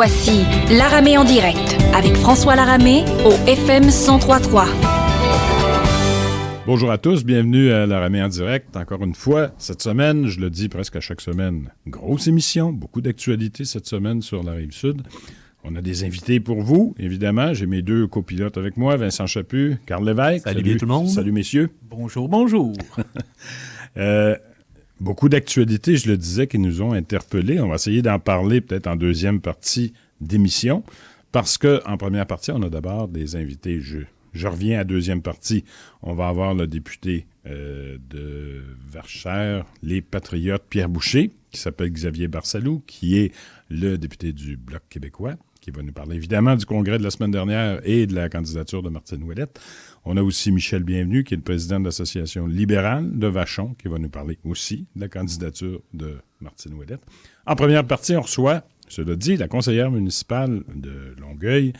Voici Laramée en direct avec François Laramée au FM 103.3. Bonjour à tous, bienvenue à Laramée en direct. Encore une fois, cette semaine, je le dis presque à chaque semaine, grosse émission, beaucoup d'actualités cette semaine sur la Rive-Sud. On a des invités pour vous, évidemment. J'ai mes deux copilotes avec moi, Vincent Chaput, Carl Lévesque. Salut bien tout le monde. Salut messieurs. Bonjour, bonjour. Beaucoup d'actualités, je le disais, qui nous ont interpellés. On va essayer d'en parler peut-être en deuxième partie d'émission, parce qu'en première partie, on a d'abord des invités. Je reviens à deuxième partie. On va avoir le député de Verchères, les Patriotes, Pierre Boucher, qui s'appelle Xavier Barsalou, qui est le député du Bloc québécois, qui va nous parler évidemment du congrès de la semaine dernière et de la candidature de Martine Ouellette. On a aussi Michel Bienvenu, qui est le président de l'Association libérale de Vachon, qui va nous parler aussi de la candidature de Martine Ouellette. En première partie, on reçoit, cela dit, la conseillère municipale de Longueuil,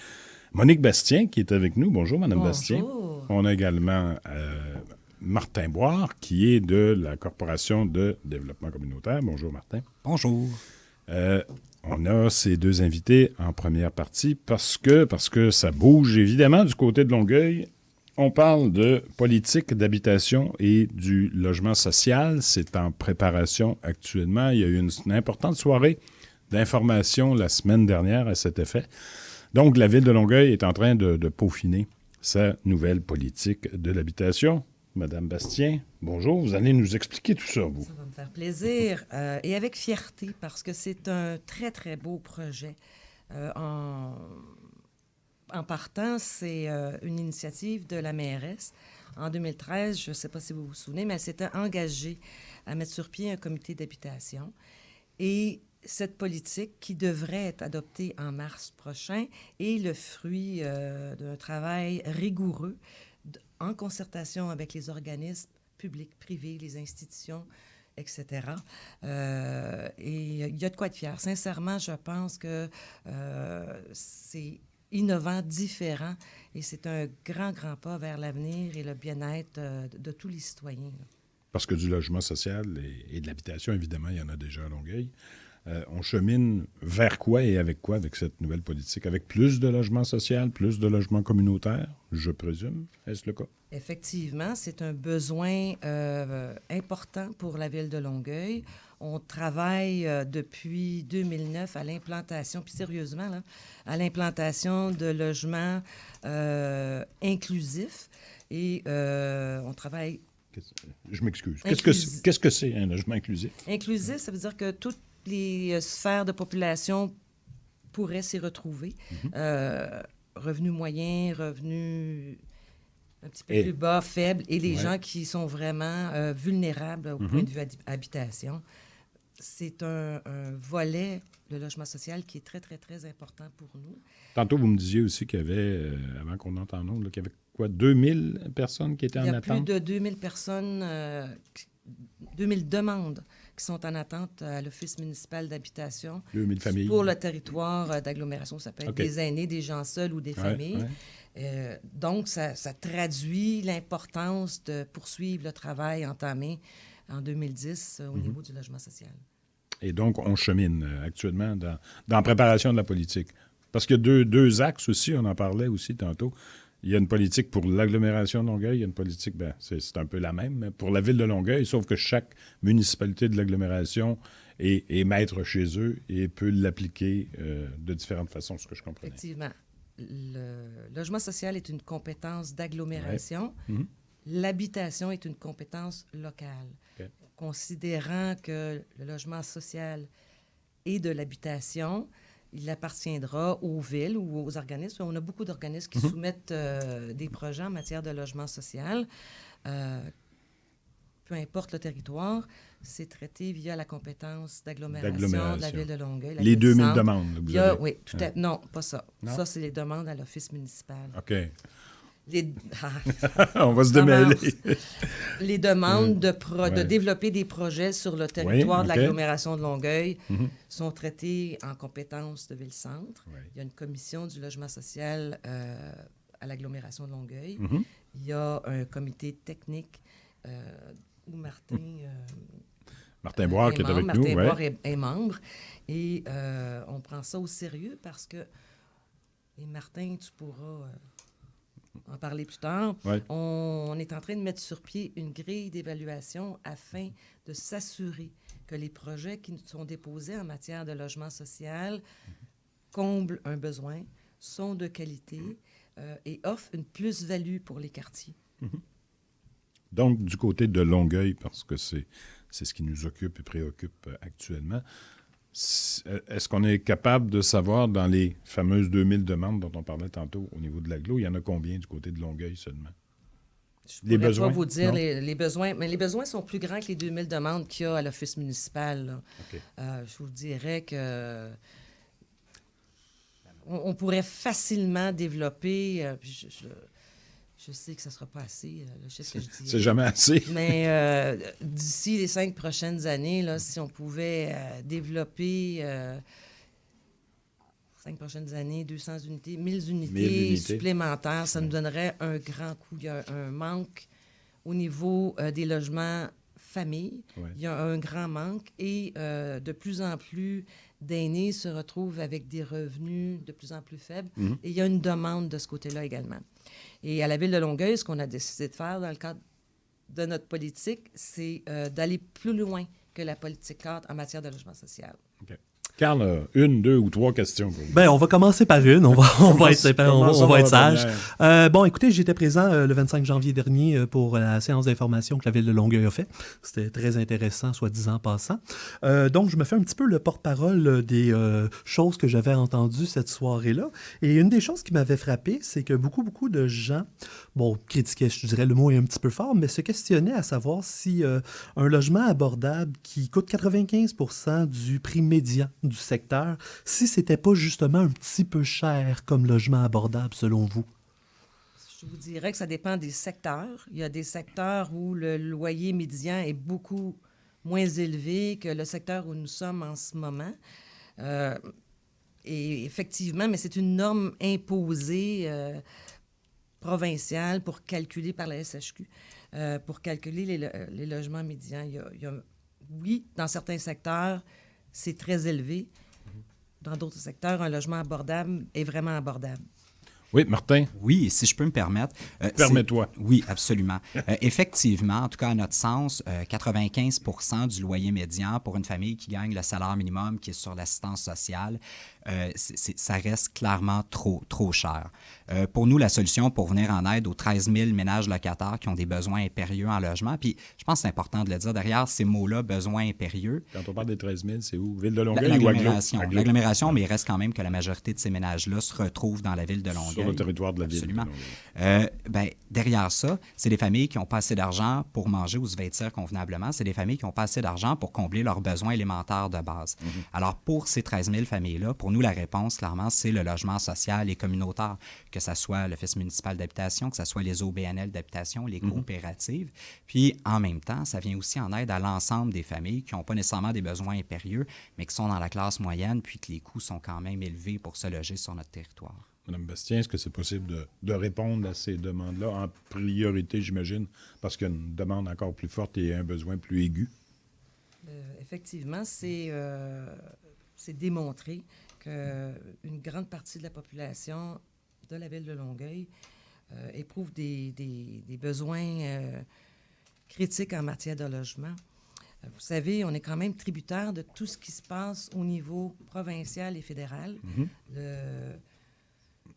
Monique Bastien, qui est avec nous. Bonjour, Mme Bastien. On a également Martin Boire, qui est de la Corporation de développement communautaire. Bonjour, Martin. Bonjour. On a ces deux invités en première partie parce que ça bouge évidemment du côté de Longueuil. On parle de politique d'habitation et du logement social. C'est en préparation actuellement. Il y a eu une importante soirée d'information la semaine dernière à cet effet. Donc, la Ville de Longueuil est en train de peaufiner sa nouvelle politique de l'habitation. Madame Bastien, bonjour. Vous allez nous expliquer tout ça, vous. Ça va me faire plaisir et avec fierté parce que c'est un très, très beau projet. En partant, c'est une initiative de la mairesse. En 2013, je ne sais pas si vous vous souvenez, mais elle s'était engagée à mettre sur pied un comité d'habitation. Et cette politique, qui devrait être adoptée en mars prochain, est le fruit d'un travail rigoureux en concertation avec les organismes publics, privés, les institutions, etc. Et il y a de quoi être fier. Sincèrement, je pense que c'est innovant, différent, et c'est un grand, grand pas vers l'avenir et le bien-être de tous les citoyens. Parce que du logement social et de l'habitation, évidemment, il y en a déjà à Longueuil. On chemine vers quoi et avec quoi avec cette nouvelle politique? Avec plus de logement social, plus de logement communautaire, je présume. Est-ce le cas? Effectivement, c'est un besoin important pour la Ville de Longueuil. On travaille depuis 2009 à l'implantation, puis sérieusement, là, à l'implantation de logements inclusifs. Et on travaille... Je m'excuse. Qu'est-ce que c'est un logement inclusif? Inclusif, ça veut dire que toutes les sphères de population pourraient s'y retrouver. Revenus moyens, revenus un petit peu plus bas, faibles, et les gens qui sont vraiment vulnérables au point de vue habitation. C'est un volet, le logement social, qui est très, très, très important pour nous. Tantôt, vous me disiez aussi qu'il y avait, avant qu'on entende nom, qu'il y avait quoi, 2000 personnes qui étaient en attente? Il y a plus de 2000 personnes, 2000 demandes qui sont en attente à l'Office municipal d'habitation. 2000 familles. Pour le territoire d'agglomération. Ça peut être des aînés, des gens seuls ou des familles. Donc, ça traduit l'importance de poursuivre le travail entamé en 2010 au niveau du logement social. Et donc, on chemine actuellement dans la préparation de la politique. Parce qu'il y a deux axes aussi, on en parlait aussi tantôt. Il y a une politique pour l'agglomération de Longueuil, il y a une politique, c'est un peu la même, mais pour la ville de Longueuil, sauf que chaque municipalité de l'agglomération est maître chez eux et peut l'appliquer de différentes façons, ce que je comprenais. Effectivement. Le logement social est une compétence d'agglomération. L'habitation est une compétence locale. Considérant que le logement social est de l'habitation, il appartiendra aux villes ou aux organismes. On a beaucoup d'organismes qui soumettent des projets en matière de logement social. Peu importe le territoire, c'est traité via la compétence d'agglomération de la Ville de Longueuil. Les 2000 demandes, vous avez. Oui, tout à fait. Non, pas ça. Non? Ça, c'est les demandes à l'Office municipal. OK. On va se démêler. Les demandes de développer des projets sur le territoire de l'agglomération de Longueuil sont traitées en compétence de Ville-Centre. Il y a une commission du logement social à l'agglomération de Longueuil. Il y a un comité technique où Martin... Martin Boire qui est avec nous. Martin Boire est membre. Et on prend ça au sérieux parce que, et Martin, tu pourras en parler plus tard, on est en train de mettre sur pied une grille d'évaluation afin de s'assurer que les projets qui sont déposés en matière de logement social comblent un besoin, sont de qualité et offrent une plus-value pour les quartiers. Donc, du côté de Longueuil, parce que c'est ce qui nous occupe et préoccupe actuellement, est-ce qu'on est capable de savoir dans les fameuses 2000 demandes dont on parlait tantôt au niveau de l'agglo, il y en a combien du côté de Longueuil seulement? Je ne pourrais pas vous dire les besoins, mais les besoins sont plus grands que les 2000 demandes qu'il y a à l'Office municipal. Okay. Je vous dirais que on pourrait facilement développer, je sais que ça ne sera pas assez, le chiffre que je dis. C'est jamais assez. Mais d'ici les 5 prochaines années, là, si on pouvait développer 5 prochaines années, 200 unités, 1000 unités supplémentaires, ça nous donnerait un grand coup. Il y a un manque au niveau des logements familles. Ouais. Il y a un grand manque et de plus en plus d'aînés se retrouvent avec des revenus de plus en plus faibles. Mm-hmm. Et il y a une demande de ce côté-là également. Et à la Ville de Longueuil, ce qu'on a décidé de faire dans le cadre de notre politique, c'est d'aller plus loin que la politique cadre en matière de logement social. Okay. Carl, 1, 2 ou 3 questions pour vous. Bien, on va commencer par une. On va être sage. Bon, écoutez, j'étais présent le 25 janvier dernier pour la séance d'information que la Ville de Longueuil a fait. C'était très intéressant, soit 10 ans passant. Donc, je me fais un petit peu le porte-parole des choses que j'avais entendues cette soirée-là. Et une des choses qui m'avait frappé, c'est que beaucoup de gens, critiquaient, je dirais, le mot est un petit peu fort, mais se questionnaient à savoir si un logement abordable qui coûte 95% du prix médian du secteur, si c'était pas justement un petit peu cher comme logement abordable selon vous? Je vous dirais que ça dépend des secteurs. Il y a des secteurs où le loyer médian est beaucoup moins élevé que le secteur où nous sommes en ce moment. Et effectivement, mais c'est une norme imposée provinciale pour calculer par la SHQ, pour calculer les logements médians. Oui, dans certains secteurs, c'est très élevé. Dans d'autres secteurs, un logement abordable est vraiment abordable. Oui, Martin? Oui, si je peux me permettre. Permets-toi. Oui, absolument. Effectivement, en tout cas, à notre sens, 95% du loyer médian pour une famille qui gagne le salaire minimum, qui est sur l'assistance sociale, ça reste clairement trop cher. Pour nous, la solution pour venir en aide aux 13 000 ménages locataires qui ont des besoins impérieux en logement, puis je pense que c'est important de le dire, derrière ces mots-là, besoins impérieux... Quand on parle des 13 000, c'est où? Ville de Longueuil l'agglomération, ou Aglo? L'agglomération, mais il reste quand même que la majorité de ces ménages-là se retrouvent dans la ville de Longueuil. Sur le territoire de la ville. Absolument. Derrière ça, c'est des familles qui n'ont pas assez d'argent pour manger ou se vêtir convenablement. C'est des familles qui n'ont pas assez d'argent pour combler leurs besoins élémentaires de base. Mm-hmm. Alors, pour ces 13 000 familles-là, pour nous, la réponse, clairement, c'est le logement social et communautaire, que ce soit l'Office municipal d'habitation, que ce soit les OBNL d'habitation, les coopératives. Puis, en même temps, ça vient aussi en aide à l'ensemble des familles qui n'ont pas nécessairement des besoins impérieux, mais qui sont dans la classe moyenne, puis que les coûts sont quand même élevés pour se loger sur notre territoire. Mme Bastien, est-ce que c'est possible de répondre à ces demandes-là en priorité, j'imagine, parce qu'il y a une demande encore plus forte et un besoin plus aigu? Effectivement, c'est démontré qu'une grande partie de la population de la Ville de Longueuil éprouve des besoins critiques en matière de logement. Vous savez, on est quand même tributaire de tout ce qui se passe au niveau provincial et fédéral. Mm-hmm. Le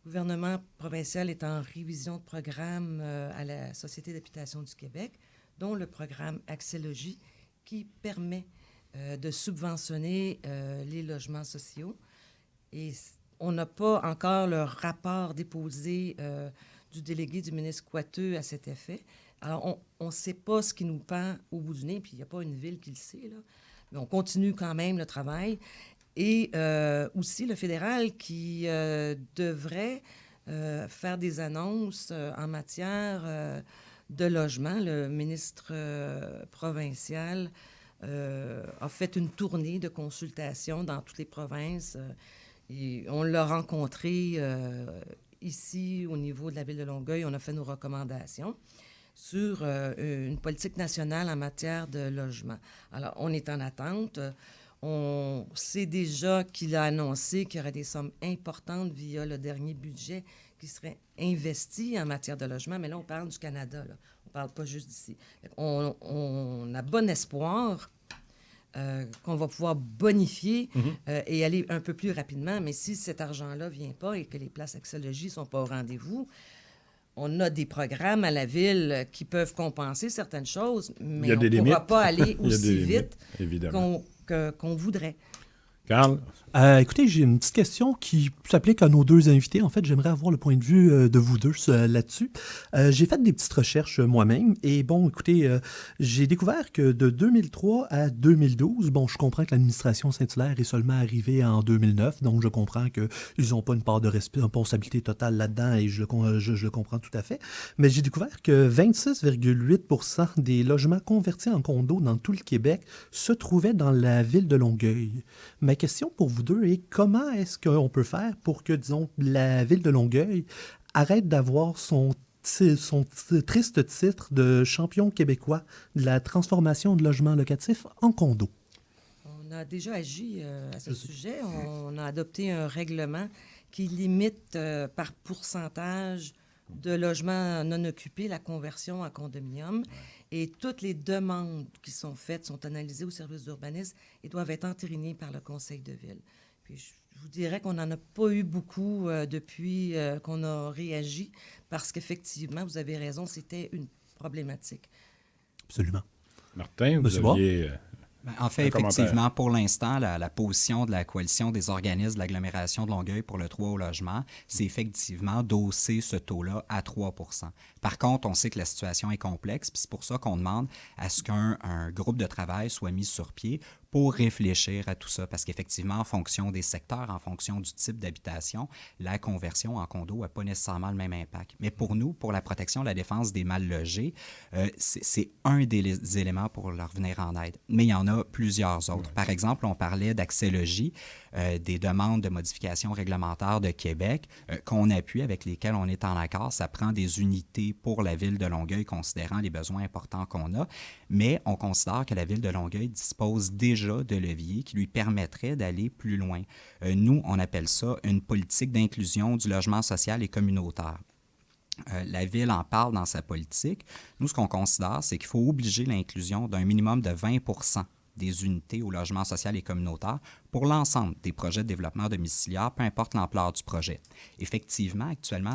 gouvernement provincial est en révision de programme à la Société d'habitation du Québec, dont le programme Accès-Logis, qui permet de subventionner les logements sociaux. Et on n'a pas encore le rapport déposé du délégué du ministre Coiteux à cet effet. Alors, on ne sait pas ce qui nous pend au bout du nez, puis il n'y a pas une ville qui le sait, là. Mais on continue quand même le travail. Et aussi le fédéral qui devrait faire des annonces en matière de logement. Le ministre provincial a fait une tournée de consultation dans toutes les provinces. Et on l'a rencontré ici au niveau de la Ville de Longueuil. On a fait nos recommandations. sur une politique nationale en matière de logement. Alors, on est en attente. On sait déjà qu'il a annoncé qu'il y aurait des sommes importantes via le dernier budget qui seraient investies en matière de logement, mais là, on parle du Canada, là. On ne parle pas juste d'ici. On a bon espoir qu'on va pouvoir bonifier et aller un peu plus rapidement, mais si cet argent-là ne vient pas et que les places Axologie ne sont pas au rendez-vous, on a des programmes à la ville qui peuvent compenser certaines choses, mais on ne pourra pas aller aussi vite qu'on voudrait. Carl? Écoutez, j'ai une petite question qui s'applique à nos deux invités. En fait, j'aimerais avoir le point de vue de vous deux là-dessus. J'ai fait des petites recherches moi-même et bon, écoutez, j'ai découvert que de 2003 à 2012, bon, je comprends que l'administration Saint-Hilaire est seulement arrivée en 2009, donc je comprends qu'ils n'ont pas une part de responsabilité totale là-dedans et je le comprends tout à fait. Mais j'ai découvert que 26,8% des logements convertis en condos dans tout le Québec se trouvaient dans la ville de Longueuil. Ma question pour vous deux est comment est-ce qu'on peut faire pour que, disons, la ville de Longueuil arrête d'avoir son triste titre de champion québécois de la transformation de logements locatifs en condos? On a déjà agi à ce sujet. On a adopté un règlement qui limite par pourcentage de logements non occupés la conversion en condominium. Et toutes les demandes qui sont faites sont analysées au service d'urbanisme et doivent être entérinées par le conseil de ville. Puis je vous dirais qu'on n'en a pas eu beaucoup depuis qu'on a réagi parce qu'effectivement, vous avez raison, c'était une problématique. Absolument. Martin, vous aviez... En fait, effectivement, pour l'instant, la position de la coalition des organismes de l'agglomération de Longueuil pour le 3 au logement, c'est effectivement d'hausser ce taux-là à 3 %. Par contre, on sait que la situation est complexe, puis c'est pour ça qu'on demande à ce qu'un groupe de travail soit mis sur pied pour réfléchir à tout ça, parce qu'effectivement, en fonction des secteurs, en fonction du type d'habitation, la conversion en condo n'a pas nécessairement le même impact. Mais pour nous, pour la protection, la défense des mal logés, c'est un des éléments pour leur venir en aide. Mais il y en a plusieurs autres. Par exemple, on parlait d'axologie, des demandes de modification réglementaire de Québec qu'on appuie, avec lesquelles on est en accord. Ça prend des unités pour la ville de Longueuil, considérant les besoins importants qu'on a. Mais on considère que la ville de Longueuil dispose déjà de leviers qui lui permettraient d'aller plus loin. Nous, on appelle ça une politique d'inclusion du logement social et communautaire. La Ville en parle dans sa politique. Nous, ce qu'on considère, c'est qu'il faut obliger l'inclusion d'un minimum de 20 % des unités au logement social et communautaire pour l'ensemble des projets de développement domiciliaire, peu importe l'ampleur du projet. Effectivement, actuellement,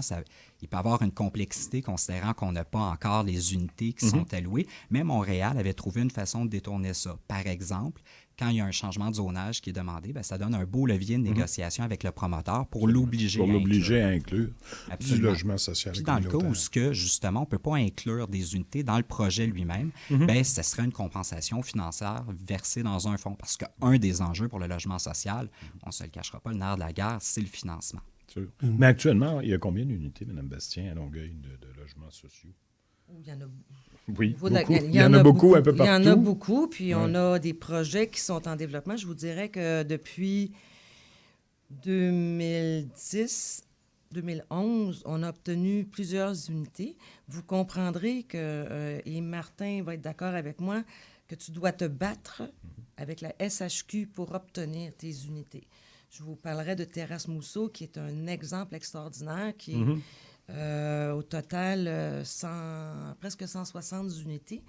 il peut y avoir une complexité considérant qu'on n'a pas encore les unités qui sont allouées, mais Montréal avait trouvé une façon de détourner ça. Par exemple, quand il y a un changement de zonage qui est demandé, bien, ça donne un beau levier de négociation avec le promoteur pour l'obliger à inclure du logement social. Puis dans le cas où, justement, on ne peut pas inclure des unités dans le projet lui-même, bien, ça serait une compensation financière versée dans un fonds. Parce qu'un des enjeux pour le logement social, on ne se le cachera pas, le nerf de la guerre, c'est le financement. Mais actuellement, il y a combien d'unités, Mme Bastien, à Longueuil, de logements sociaux? Il y en a Oui, beaucoup. Il y en a beaucoup un peu partout. Il y en a beaucoup, puis on a des projets qui sont en développement. Je vous dirais que depuis 2010, 2011, on a obtenu plusieurs unités. Vous comprendrez que, et Martin va être d'accord avec moi, que tu dois te battre avec la SHQ pour obtenir tes unités. Je vous parlerai de Terrasse Mousseau, qui est un exemple extraordinaire, qui est au total presque 160 unités,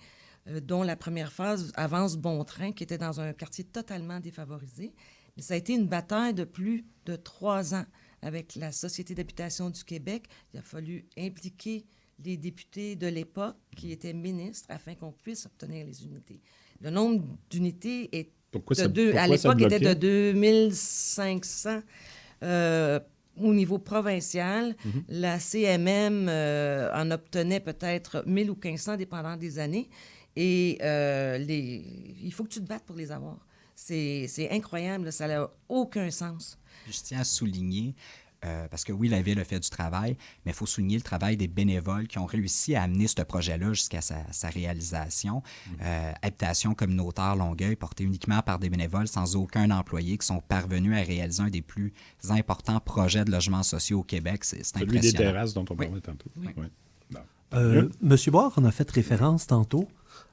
dont la première phase avance bon train, qui était dans un quartier totalement défavorisé. Mais ça a été une bataille de plus de 3 ans avec la Société d'habitation du Québec. Il a fallu impliquer les députés de l'époque qui étaient ministres afin qu'on puisse obtenir les unités. Le nombre d'unités est à l'époque était de 2500 au niveau provincial. La CMM en obtenait peut-être 1000 ou 1500, dépendant des années. Et il faut que tu te battes pour les avoir. C'est incroyable, là, ça n'a aucun sens. Je tiens à souligner, parce que oui, la Ville a fait du travail, mais il faut souligner le travail des bénévoles qui ont réussi à amener ce projet-là jusqu'à sa réalisation. Habitation communautaire Longueuil, portée uniquement par des bénévoles sans aucun employé, qui sont parvenus à réaliser un des plus importants projets de logements sociaux au Québec. C'est impressionnant. Celui des terrasses dont on parlait tantôt. Oui. Oui. Monsieur Boire en a fait référence tantôt.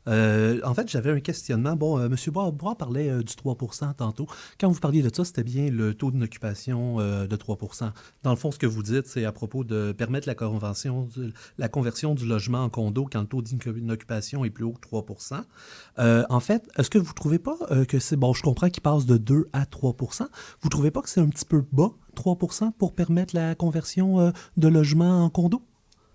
En fait, j'avais un questionnement. Bon, M. Boire parlait du 3 % tantôt. Quand vous parliez de ça, c'était bien le taux d'occupation de 3 % Dans le fond, ce que vous dites, c'est à propos de permettre la conversion du logement en condo quand le taux d'occupation est plus haut que 3 % En fait, est-ce que vous ne trouvez pas que c'est... Bon, je comprends qu'il passe de 2 à 3 % Vous ne trouvez pas que c'est un petit peu bas, 3 % pour permettre la conversion de logement en condo?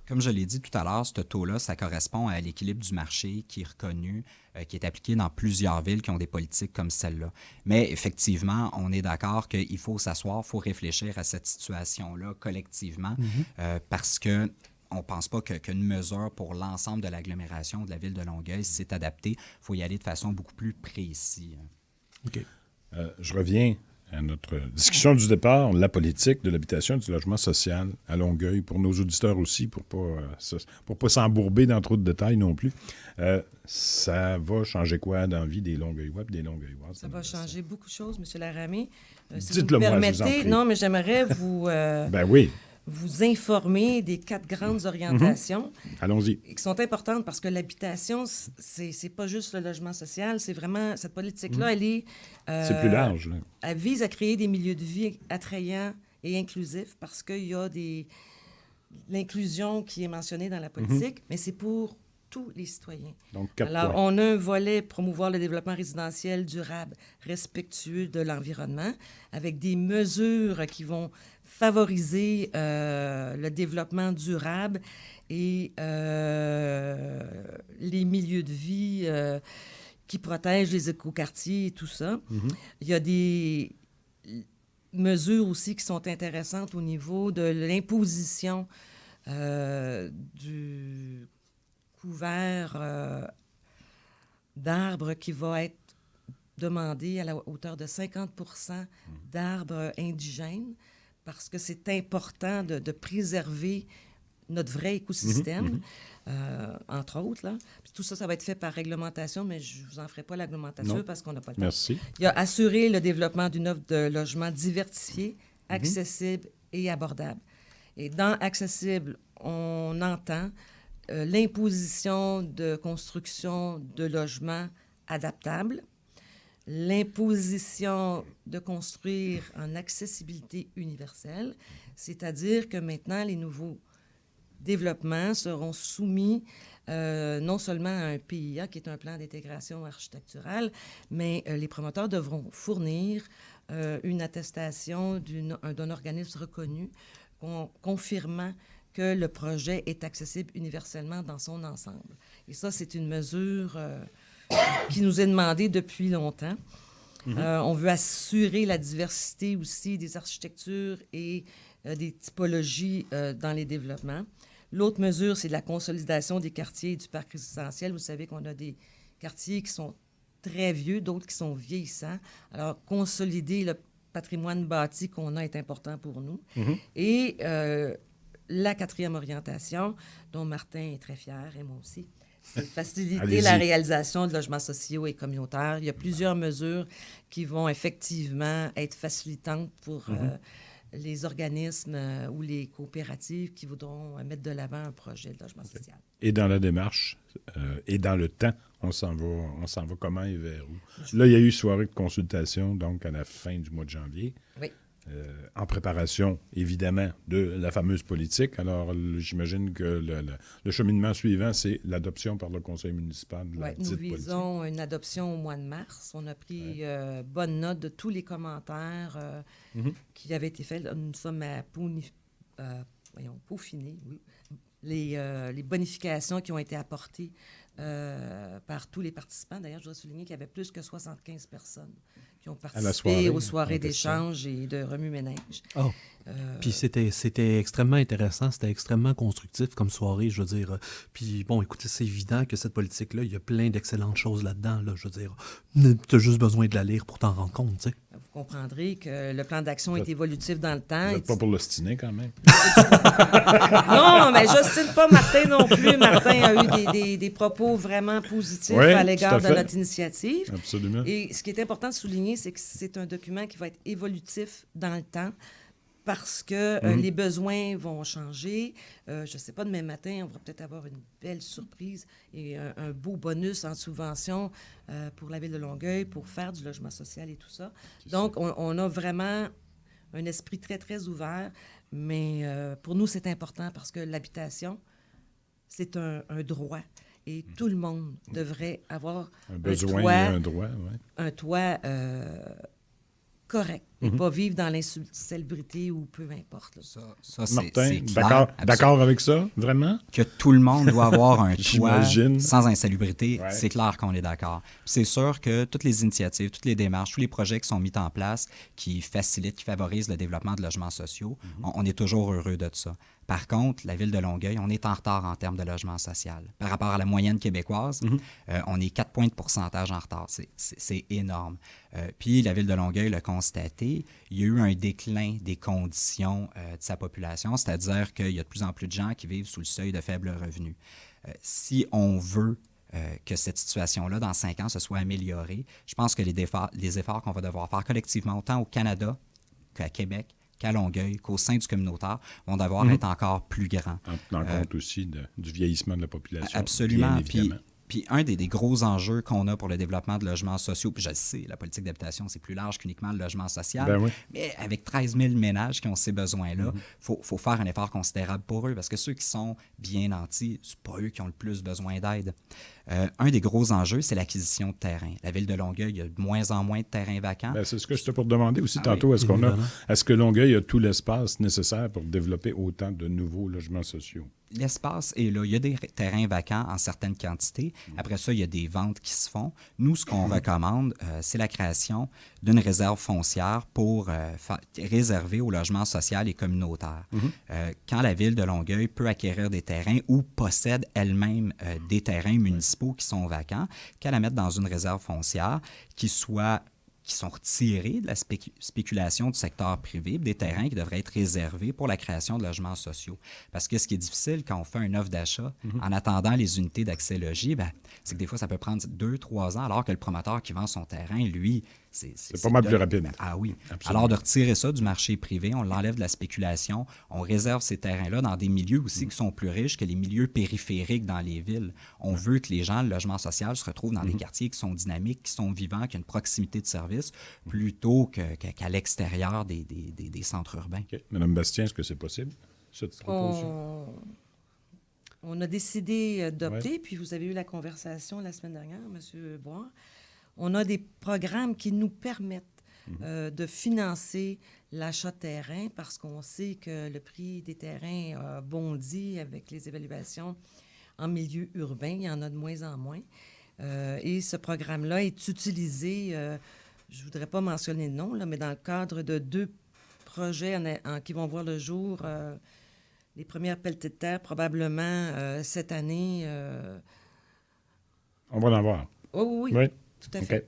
Comme je l'ai dit tout à l'heure, ce taux-là, ça correspond à l'équilibre du marché qui est reconnu, qui est appliqué dans plusieurs villes qui ont des politiques comme celle-là. Mais effectivement, on est d'accord qu'il faut s'asseoir, il faut réfléchir à cette situation-là collectivement parce que on ne pense pas qu'une mesure pour l'ensemble de l'agglomération de la ville de Longueuil, s'est adaptée. Il faut y aller de façon beaucoup plus précise. OK. Je reviens à notre discussion du départ, la politique de l'habitation et du logement social à Longueuil, pour nos auditeurs aussi, pour pas s'embourber dans trop de détails non plus. Ça va changer quoi dans la vie des Longueuillois et des Longueuilloises? Ça va changer beaucoup de choses, M. Laramé. Si Dites-le vous me moi, je vous en permettez, prie. non, mais j'aimerais vous, Ben oui, vous informer des 4 grandes orientations allons-y. qui sont importantes parce que l'habitation, c'est pas juste le logement social, c'est vraiment, cette politique-là, elle est... C'est plus large, là. Elle vise à créer des milieux de vie attrayants et inclusifs parce qu'il y a l'inclusion qui est mentionnée dans la politique, mais c'est pour tous les citoyens. Donc, 4 Alors, points. on a un volet promouvoir le développement résidentiel durable, respectueux de l'environnement, avec des mesures qui vont favoriser le développement durable et les milieux de vie qui protègent les écoquartiers et tout ça. Il y a des mesures aussi qui sont intéressantes au niveau de l'imposition du couvert d'arbres qui va être demandé à la hauteur de 50 % d'arbres indigènes parce que c'est important de préserver notre vrai écosystème, entre autres. Là. Puis tout ça, ça va être fait par réglementation, mais je ne vous en ferai pas l'agglomération parce qu'on n'a pas le temps. Merci. Il y a assurer le développement d'une offre de logement diversifiée, accessible et abordable. Et dans accessible, on entend l'imposition de construction de logements adaptables, l'imposition de construire en accessibilité universelle, c'est-à-dire que maintenant, les nouveaux développements seront soumis non seulement à un PIA, qui est un plan d'intégration architecturale, mais les promoteurs devront fournir une attestation d'un organisme reconnu confirmant que le projet est accessible universellement dans son ensemble. Et ça, c'est une mesure qui nous est demandée depuis longtemps. On veut assurer la diversité aussi des architectures et des typologies dans les développements. L'autre mesure, c'est la consolidation des quartiers du parc résidentiel. Vous savez qu'on a des quartiers qui sont très vieux, d'autres qui sont vieillissants. Alors, consolider le patrimoine bâti qu'on a est important pour nous. Et la 4e orientation, dont Martin est très fier, et moi aussi, c'est faciliter la réalisation de logements sociaux et communautaires. Il y a plusieurs mesures qui vont effectivement être facilitantes pour les organismes ou les coopératives qui voudront mettre de l'avant un projet de logement social. Et dans la démarche et dans le temps, on s'en va comment et vers où? Là, il y a eu soirée de consultation, donc à la fin du mois de janvier. Oui. En préparation, évidemment, de la fameuse politique. Alors, j'imagine que le cheminement suivant, c'est l'adoption par le conseil municipal de la petite politique. Nous visons une adoption au mois de mars. On a pris bonne note de tous les commentaires qui avaient été faits. Nous sommes à peaufiner les bonifications qui ont été apportées par tous les participants. D'ailleurs, je dois souligner qu'il y avait plus que 75 personnes qui ont participé aux soirées d'échange et de remue-ménage. Oh. Puis c'était extrêmement intéressant, c'était extrêmement constructif comme soirée, je veux dire. Puis bon, écoutez, c'est évident que cette politique-là, il y a plein d'excellentes choses là-dedans, là, je veux dire. Tu as juste besoin de la lire pour t'en rendre compte, tu sais. Vous comprendrez que le plan d'action est évolutif dans le temps. Vous n'êtes pas pour l'ostiner, quand même. Non, mais j'ostine pas Martin non plus. Martin a eu des propos vraiment positifs à l'égard de notre initiative. Absolument. Et ce qui est important de souligner, c'est que c'est un document qui va être évolutif dans le temps parce que les besoins vont changer. Je ne sais pas, demain matin, on va peut-être avoir une belle surprise et un beau bonus en subvention pour la Ville de Longueuil pour faire du logement social et tout ça. Donc, on a vraiment un esprit très, très ouvert. Mais pour nous, c'est important parce que l'habitation, c'est un droit. Et tout le monde devrait avoir un besoin et un droit. Ouais. Un toit correct et pas vivre dans l'insalubrité ou peu importe. Là. Ça Martin, c'est clair, d'accord avec ça, vraiment? Que tout le monde doit avoir un toit J'imagine. sans insalubrité, Ouais. c'est clair qu'on est d'accord. Puis c'est sûr que toutes les initiatives, toutes les démarches, tous les projets qui sont mis en place, qui facilitent, qui favorisent le développement de logements sociaux, on est toujours heureux de ça. Par contre, la Ville de Longueuil, on est en retard en termes de logement social. Par rapport à la moyenne québécoise, on est 4 points de pourcentage en retard. C'est énorme. Puis la Ville de Longueuil l'a constaté, il y a eu un déclin des conditions de sa population, c'est-à-dire qu'il y a de plus en plus de gens qui vivent sous le seuil de faible revenu. Si on veut que cette situation-là, dans 5 ans, se soit améliorée, je pense que les efforts qu'on va devoir faire collectivement, autant au Canada qu'à Québec, qu'à Longueuil, qu'au sein du communautaire, vont devoir être encore plus grands. En tenant compte aussi du vieillissement de la population. Absolument. Bien évidemment. Puis un des gros enjeux qu'on a pour le développement de logements sociaux, puis je le sais, la politique d'habitation, c'est plus large qu'uniquement le logement social, Ben oui. mais avec 13 000 ménages qui ont ces besoins-là, faut faire un effort considérable pour eux, parce que ceux qui sont bien nantis, c'est pas eux qui ont le plus besoin d'aide. Un des gros enjeux, c'est l'acquisition de terrain. La Ville de Longueuil, il y a de moins en moins de terrains vacants. Ben, c'est ce que je te pour demander aussi tantôt. oui, Est-ce que Longueuil a tout l'espace nécessaire pour développer autant de nouveaux logements sociaux? L'espace est là. Il y a des terrains vacants en certaines quantités. Après ça, il y a des ventes qui se font. Nous, ce qu'on recommande, c'est la création d'une réserve foncière pour réserver au logement social et communautaire. Quand la Ville de Longueuil peut acquérir des terrains ou possède elle-même des terrains municipaux qui sont vacants, qu'elle la mette dans une réserve foncière qui sont retirés de la spéculation du secteur privé, des terrains qui devraient être réservés pour la création de logements sociaux. Parce que ce qui est difficile quand on fait une offre d'achat en attendant les unités d'accès logis, c'est que des fois, ça peut prendre 2-3 ans, alors que le promoteur qui vend son terrain, lui, c'est pas mal plus rapide. Ah oui. Absolument. Alors, de retirer ça du marché privé, on l'enlève de la spéculation, on réserve ces terrains-là dans des milieux aussi qui sont plus riches que les milieux périphériques dans les villes. On veut que les gens, le logement social, se retrouvent dans des quartiers qui sont dynamiques, qui sont vivants, qui ont une proximité de service, plutôt qu'à l'extérieur des centres urbains. Okay. Madame Bastien, est-ce que c'est possible, cette proposition? On a décidé d'opter, puis vous avez eu la conversation la semaine dernière, M. Bois. On a des programmes qui nous permettent de financer l'achat de terrain parce qu'on sait que le prix des terrains a bondi avec les évaluations en milieu urbain. Il y en a de moins en moins. Et ce programme-là est utilisé, je ne voudrais pas mentionner le nom, là, mais dans le cadre de 2 projets qui vont voir le jour, les premières pelletées de terre probablement cette année. On va en voir. Oh, oui. Tout à fait. Okay.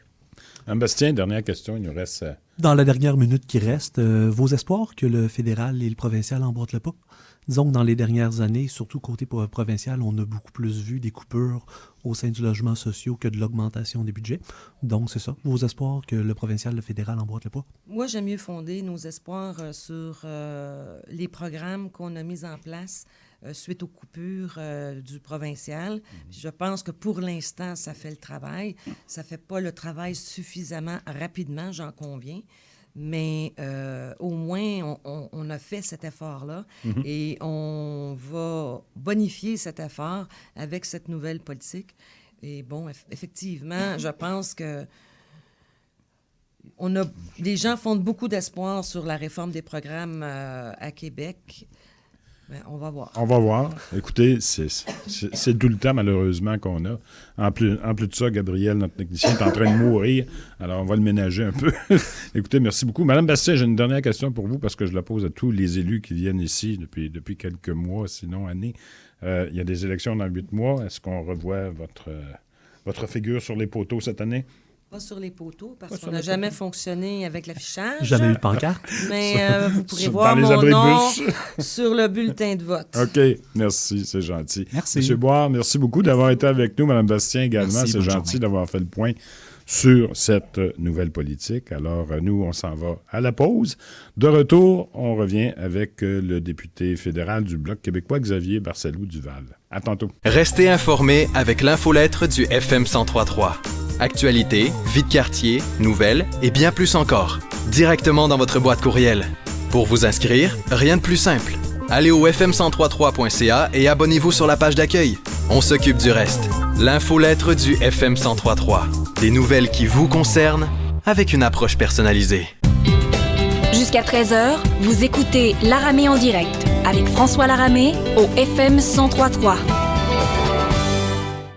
Mme Bastien, dernière question, il nous reste... Dans la dernière minute qui reste, vos espoirs que le fédéral et le provincial emboîtent le pas? Disons que dans les dernières années, surtout côté provincial, on a beaucoup plus vu des coupures au sein du logement social que de l'augmentation des budgets. Donc, c'est ça, vos espoirs que le provincial et le fédéral emboîtent le pas? Moi, j'aime mieux fonder nos espoirs sur les programmes qu'on a mis en place suite aux coupures du provincial. Je pense que pour l'instant, ça fait le travail. Ça ne fait pas le travail suffisamment rapidement, j'en conviens. Mais au moins, on a fait cet effort-là et on va bonifier cet effort avec cette nouvelle politique. Et bon, effectivement, je pense que les gens fondent beaucoup d'espoir sur la réforme des programmes à Québec. Mais on va voir. On va voir. Écoutez, c'est tout le temps, malheureusement, qu'on a. En plus de ça, Gabriel, notre technicien, est en train de mourir. Alors, on va le ménager un peu. Écoutez, merci beaucoup. Madame Bastien, j'ai une dernière question pour vous parce que je la pose à tous les élus qui viennent ici depuis quelques mois, sinon années. Il y a des élections dans 8 mois. Est-ce qu'on revoit votre figure sur les poteaux cette année? Pas sur les poteaux, parce qu'on n'a jamais fonctionné avec l'affichage. Jamais eu de pancarte. Mais vous pourrez voir mon nom sur le bulletin de vote. OK. Merci, c'est gentil. Merci. M. Boire, merci beaucoup d'avoir été avec nous. Mme Bastien également, merci, c'est gentil d'avoir fait le point sur cette nouvelle politique. Alors, nous, on s'en va à la pause. De retour, on revient avec le député fédéral du Bloc québécois, Xavier Barcelo-Duval. À tantôt. Restez informés avec l'infolettre du FM 103.3. Actualité, vie de quartier, nouvelles et bien plus encore. Directement dans votre boîte courriel. Pour vous inscrire, rien de plus simple. Allez au fm1033.ca et abonnez-vous sur la page d'accueil. On s'occupe du reste. L'infolettre du FM 103.3. Des nouvelles qui vous concernent avec une approche personnalisée. Jusqu'à 13h, vous écoutez Laramé en direct avec François Laramé au FM 103.3.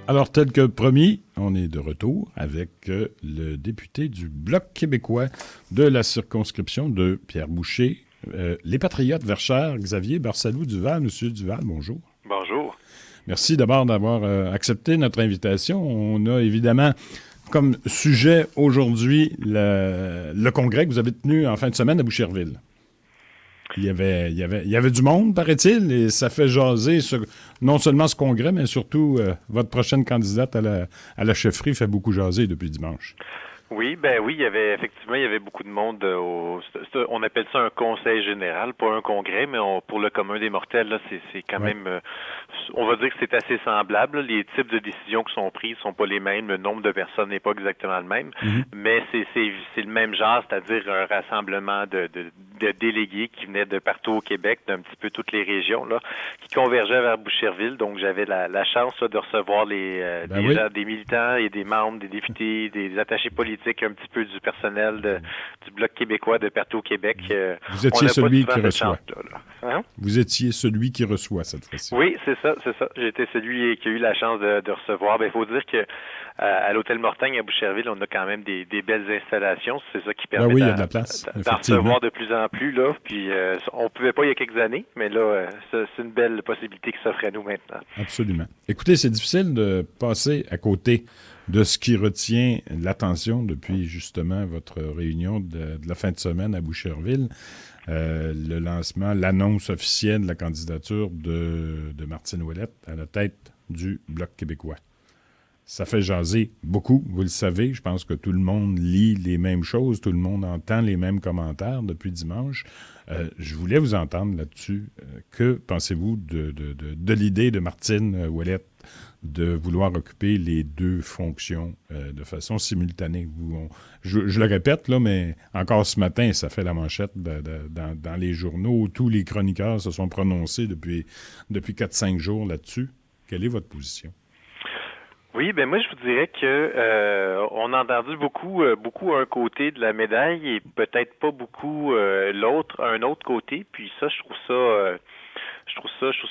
Alors, tel que promis, on est de retour avec le député du Bloc québécois de la circonscription de Pierre-Boucher, les Patriotes Verchères, Xavier Barcelo-Duval. Monsieur Duval, bonjour. Bonjour. Merci d'abord d'avoir accepté notre invitation. On a évidemment comme sujet aujourd'hui le congrès que vous avez tenu en fin de semaine à Boucherville. Il y avait du monde, paraît-il, et ça fait jaser non seulement ce congrès, mais surtout votre prochaine candidate à la chefferie fait beaucoup jaser depuis dimanche. Oui, il y avait beaucoup de monde. On appelle ça un conseil général, pas un congrès, mais pour le commun des mortels, là, c'est quand même, on va dire que c'est assez semblable. Les types de décisions qui sont prises sont pas les mêmes, le nombre de personnes n'est pas exactement le même, mais c'est le même genre, c'est-à-dire un rassemblement de délégués qui venaient de partout au Québec, d'un petit peu toutes les régions, là, qui convergeaient vers Boucherville. Donc, j'avais la chance là, de recevoir des militants et des membres, des députés, des attachés politiques, un petit peu du personnel du Bloc québécois de partout au Québec. Vous étiez celui qui reçoit. Hein? Vous étiez celui qui reçoit cette fois-ci. Oui, c'est ça. J'étais celui qui a eu la chance de recevoir. Il faut dire que à l'Hôtel Mortagne à Boucherville, on a quand même des belles installations. C'est ça qui permet il y a de la place, d'en recevoir de plus en plus. Là. Puis on pouvait pas il y a quelques années, mais là, c'est une belle possibilité qui s'offre à nous maintenant. Absolument. Écoutez, c'est difficile de passer à côté de ce qui retient l'attention depuis justement votre réunion de la fin de semaine à Boucherville. Le lancement, l'annonce officielle de la candidature de Martine Ouellette à la tête du Bloc québécois. Ça fait jaser beaucoup, vous le savez. Je pense que tout le monde lit les mêmes choses, tout le monde entend les mêmes commentaires depuis dimanche. Je voulais vous entendre là-dessus. Que pensez-vous de l'idée de Martine Ouellette de vouloir occuper les deux fonctions de façon simultanée? Je le répète, là, mais encore ce matin, ça fait la manchette dans les journaux. Tous les chroniqueurs se sont prononcés depuis 4-5 jours là-dessus. Quelle est votre position? Oui, moi je vous dirais que on a entendu beaucoup un côté de la médaille et peut-être pas beaucoup un autre côté. Puis ça, je trouve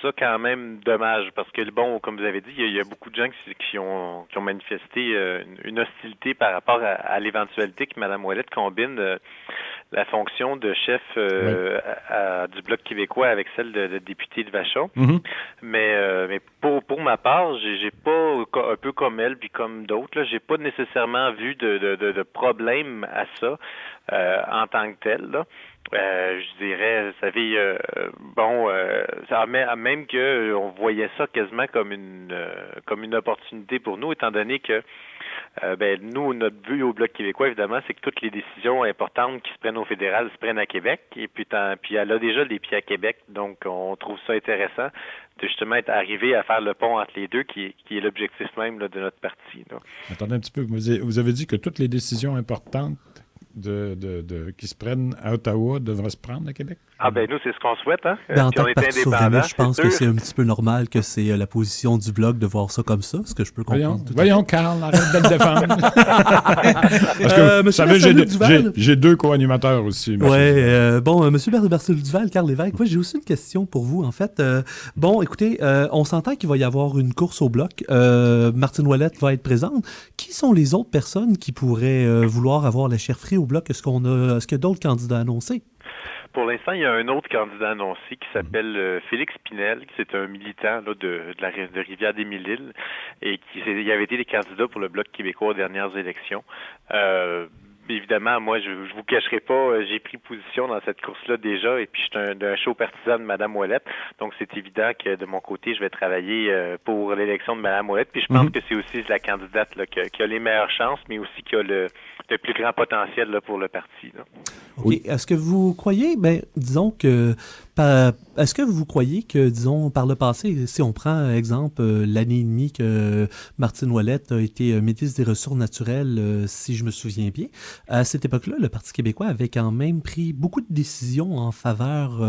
ça quand même dommage parce que bon, comme vous avez dit, il y a beaucoup de gens qui ont manifesté une hostilité par rapport à l'éventualité que Mme Ouellette combine la fonction de chef du Bloc québécois avec celle de député de Vachon. Mm-hmm. Mais pour ma part, j'ai pas, un peu comme elle puis comme d'autres, là, j'ai pas nécessairement vu de problème à ça en tant que tel, là. Je dirais, vous savez, même que on voyait ça quasiment comme une opportunité pour nous, étant donné que nous, notre but au Bloc québécois, évidemment, c'est que toutes les décisions importantes qui se prennent au fédéral se prennent à Québec. Et puis elle a déjà les pieds à Québec, donc on trouve ça intéressant de justement être arrivé à faire le pont entre les deux, qui est l'objectif même là, de notre parti. Là. Attendez un petit peu, vous avez dit que toutes les décisions importantes qui se prennent à Ottawa devraient se prendre à Québec? Nous, c'est ce qu'on souhaite, hein? En tant que Parti souverainiste, je pense que c'est un petit peu normal que c'est la position du Bloc de voir ça comme ça, ce que je peux comprendre. Voyons, Carl, arrête de le défendre. Parce que, vous savez, j'ai deux co-animateurs aussi. Monsieur Barcelo-Duval, Carl Lévesque, j'ai aussi une question pour vous, en fait. Écoutez, on s'entend qu'il va y avoir une course au Bloc. Martine Ouellette va être présente. Qui sont les autres personnes qui pourraient vouloir avoir la chefferie au Bloc? Est-ce qu'il y a d'autres candidats annoncés? Pour l'instant, il y a un autre candidat annoncé qui s'appelle Félix Pinel, qui c'est un militant là, de Rivière-des-Mille-Îles et il avait été des candidats pour le Bloc québécois aux dernières élections. évidemment, moi, je vous cacherai pas, j'ai pris position dans cette course-là déjà, et puis je suis un chaud partisan de Mme Ouellette. Donc, c'est évident que de mon côté, je vais travailler pour l'élection de Mme Ouellette. Puis je pense que c'est aussi la candidate là, qui a les meilleures chances, mais aussi qui a le plus grand potentiel là, pour le parti. Là. OK. Oui. Est-ce que vous croyez, disons que est-ce que vous croyez que, disons, par le passé, si on prend, exemple, l'année et demie que Martine Ouellette a été ministre des Ressources naturelles, si je me souviens bien, à cette époque-là, le Parti québécois avait quand même pris beaucoup de décisions en faveur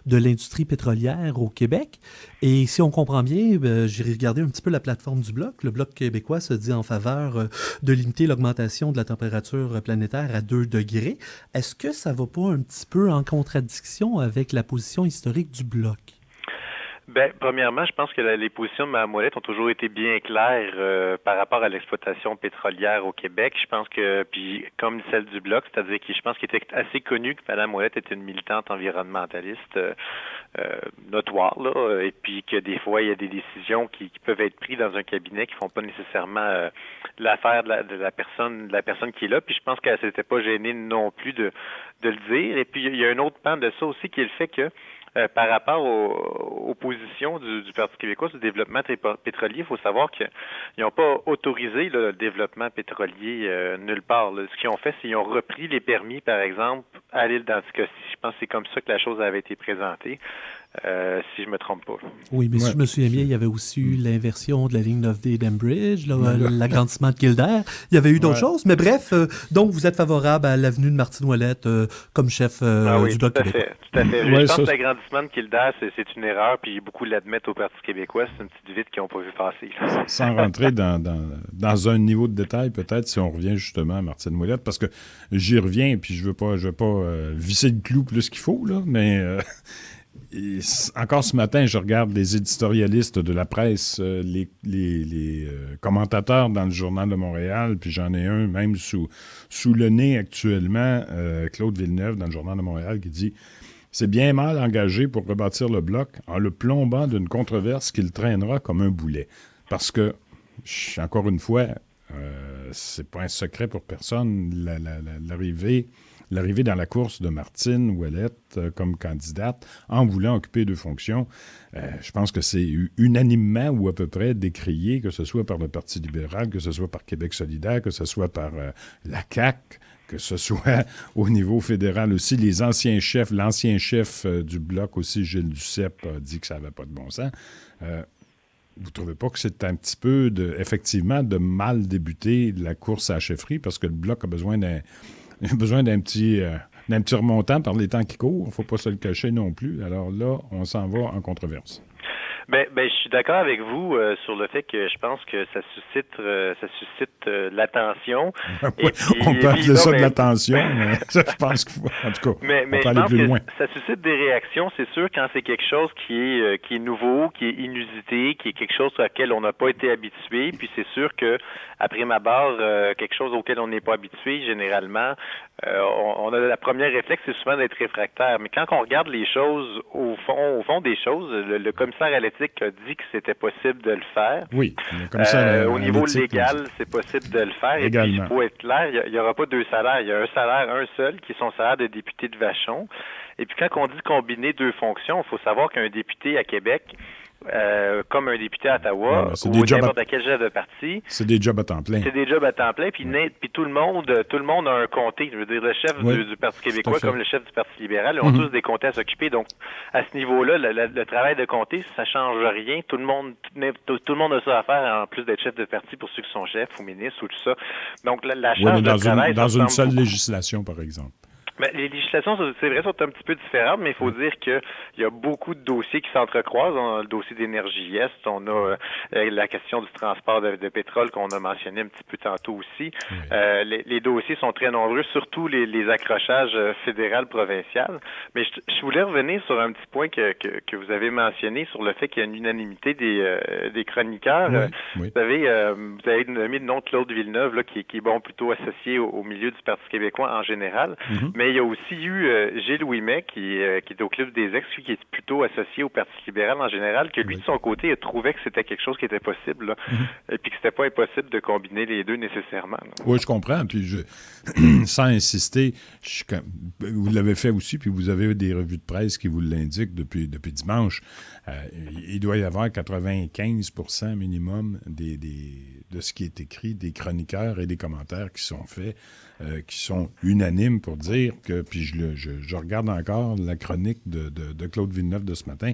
de l'industrie pétrolière au Québec. Et si on comprend bien, j'ai regardé un petit peu la plateforme du Bloc. Le Bloc québécois se dit en faveur de limiter l'augmentation de la température planétaire à 2 degrés. Est-ce que ça va pas un petit peu en contradiction avec la position historique du Bloc? Bien, premièrement, je pense que les positions de Mme Ouellette ont toujours été bien claires par rapport à l'exploitation pétrolière au Québec. Je pense que, puis comme celle du Bloc, c'est-à-dire que je pense qu'il était assez connu que Mme Ouellette était une militante environnementaliste notoire, là, et puis que des fois, il y a des décisions qui peuvent être prises dans un cabinet qui font pas nécessairement l'affaire de la personne qui est là. Puis je pense qu'elle s'était pas gênée non plus de le dire. Et puis, il y a un autre pan de ça aussi qui est le fait que par rapport aux positions du Parti québécois sur le développement pétrolier, il faut savoir qu'ils n'ont pas autorisé le développement pétrolier nulle part. Là. Ce qu'ils ont fait, c'est qu'ils ont repris les permis, par exemple, à l'île d'Anticosti. Je pense que c'est comme ça que la chose avait été présentée. Si je me trompe pas. Oui, mais si je me souviens bien, il y avait aussi eu l'inversion de la ligne 9D d'Enbridge, l'agrandissement de Kildare. Il y avait eu d'autres choses, mais bref, donc vous êtes favorable à l'avenue de Martine Ouellette comme chef du Bloc québécois. Tout à fait. Je pense que l'agrandissement de Kildare, c'est une erreur, puis beaucoup l'admettent au Parti québécois. C'est une petite vite qu'ils n'ont pas vu passer. Sans rentrer dans un niveau de détail, peut-être, si on revient justement à Martine Ouellette, parce que j'y reviens, puis je veux pas visser le clou plus qu'il faut, là, mais... encore ce matin, je regarde les éditorialistes de la presse, les commentateurs dans le Journal de Montréal, puis j'en ai un même sous le nez actuellement, Claude Villeneuve dans le Journal de Montréal, qui dit « C'est bien mal engagé pour rebâtir le Bloc en le plombant d'une controverse qu'il traînera comme un boulet. » Parce que, encore une fois, c'est pas un secret pour personne, l'arrivée dans la course de Martine Ouellette comme candidate en voulant occuper 2 fonctions, je pense que c'est unanimement ou à peu près décrié, que ce soit par le Parti libéral, que ce soit par Québec solidaire, que ce soit par la CAQ, que ce soit au niveau fédéral aussi. L'ancien chef du Bloc aussi, Gilles Duceppe, a dit que ça n'avait pas de bon sens. Vous ne trouvez pas que c'est un petit peu, effectivement, de mal débuter la course à la chefferie parce que le Bloc a besoin d'un petit remontant par les temps qui courent. Il ne faut pas se le cacher non plus. Alors là, on s'en va en controverse. Ben, je suis d'accord avec vous sur le fait que je pense que ça suscite l'attention. Oui, on peut appeler ça de l'attention, mais ça, je pense qu'en tout cas, mais on peut je aller pense plus que loin. Ça suscite des réactions, c'est sûr, quand c'est quelque chose qui est nouveau, qui est inusité, qui est quelque chose auquel on n'a pas été habitué. Puis c'est sûr que après ma barre, quelque chose auquel on n'est pas habitué, généralement, on a la première réflexe, c'est souvent d'être réfractaire. Mais quand on regarde les choses au fond des choses, le commissaire à l'éthique a dit que c'était possible de le faire. Oui, le commissaire au niveau légal, c'est possible de le faire. Également. Et puis, il faut être clair, il n'y aura pas 2 salaires. Il y a un salaire, un seul, qui est son salaire de député de Vachon. Et puis, quand on dit combiner 2 fonctions, il faut savoir qu'un député à Québec, comme un député à Ottawa, ou n'importe quel chef de parti. C'est des jobs à temps plein. C'est des jobs à temps plein, puis tout le monde a un comté. Je veux dire, le chef du Parti québécois comme le chef du Parti libéral, ils ont tous des comtés à s'occuper. Donc, à ce niveau-là, le travail de comté, ça change rien. Tout le monde a ça à faire, en plus d'être chef de parti pour ceux qui sont chefs ou ministres ou tout ça. Donc, la charge de travail... Dans une seule législation, par exemple. Ben, les législations, c'est vrai, sont un petit peu différentes, mais il faut dire qu'il y a beaucoup de dossiers qui s'entrecroisent. On a le dossier d'Énergie Est, on a la question du transport de pétrole qu'on a mentionné un petit peu tantôt aussi. Oui. Les dossiers sont très nombreux, surtout les accrochages fédéral-provincial. Mais je voulais revenir sur un petit point que vous avez mentionné sur le fait qu'il y a une unanimité des chroniqueurs. Oui. Vous avez nommé le nom de Claude Villeneuve, là, qui est bon plutôt associé au milieu du Parti québécois en général. Mais Mais il y a aussi eu Gilles Ouimet, qui est au Club des ex, qui est plutôt associé au Parti libéral en général, que lui, de son côté, a trouvé que c'était quelque chose qui était possible, là, et puis que c'était pas impossible de combiner les deux nécessairement. Là. Oui, je comprends. Puis sans insister, vous l'avez fait aussi, puis vous avez des revues de presse qui vous l'indiquent depuis dimanche. Il doit y avoir 95% minimum de ce qui est écrit, des chroniqueurs et des commentaires qui sont faits, qui sont unanimes pour dire que, puis je regarde encore la chronique de Claude Villeneuve de ce matin.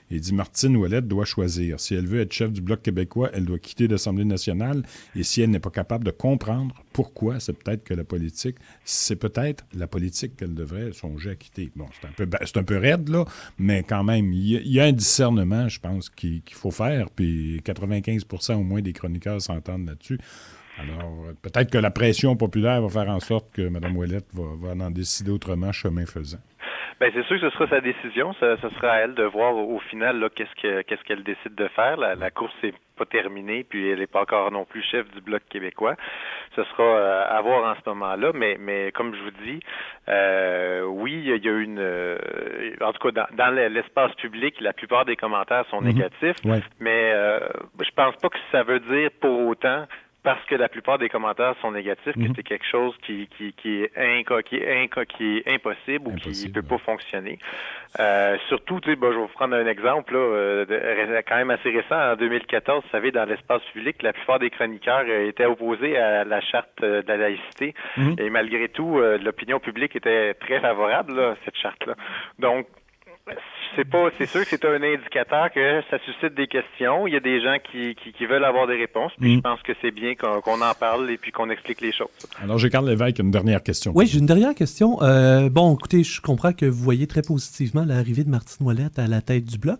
Il dit « Martine Ouellette doit choisir. Si elle veut être chef du Bloc québécois, elle doit quitter l'Assemblée nationale. Et si elle n'est pas capable de comprendre pourquoi, c'est peut-être la politique qu'elle devrait songer à quitter. » Bon, c'est un peu raide, là, mais quand même, il y a un discernement, je pense, qu'il faut faire. Puis 95% au moins des chroniqueurs s'entendent là-dessus. Alors, peut-être que la pression populaire va faire en sorte que Mme Ouellette va en décider autrement, chemin faisant. Ben c'est sûr que ce sera sa décision. Ce sera à elle de voir au final là, qu'est-ce qu'elle décide de faire. La course n'est pas terminée, puis elle n'est pas encore non plus chef du Bloc québécois. Ce sera à voir en ce moment-là. Mais comme je vous dis, oui, il y a une... en tout cas, dans l'espace public, la plupart des commentaires sont négatifs. Ouais. Mais je pense pas que ça veut dire pour autant... parce que la plupart des commentaires sont négatifs, que c'est quelque chose qui est impossible ou qui ne peut pas fonctionner. Surtout, tu sais, je vais vous prendre un exemple là, quand même assez récent. En 2014, vous savez, dans l'espace public, la plupart des chroniqueurs étaient opposés à la charte de la laïcité. Et malgré tout, l'opinion publique était très favorable là, à cette charte-là. Donc, c'est sûr que c'est un indicateur que ça suscite des questions. Il y a des gens qui veulent avoir des réponses. Puis je pense que c'est bien qu'on en parle et puis qu'on explique les choses. Alors, j'ai Carl Lévesque, une dernière question. Oui, j'ai une dernière question. Bon, écoutez, je comprends que vous voyez très positivement l'arrivée de Martine Ouellette à la tête du Bloc.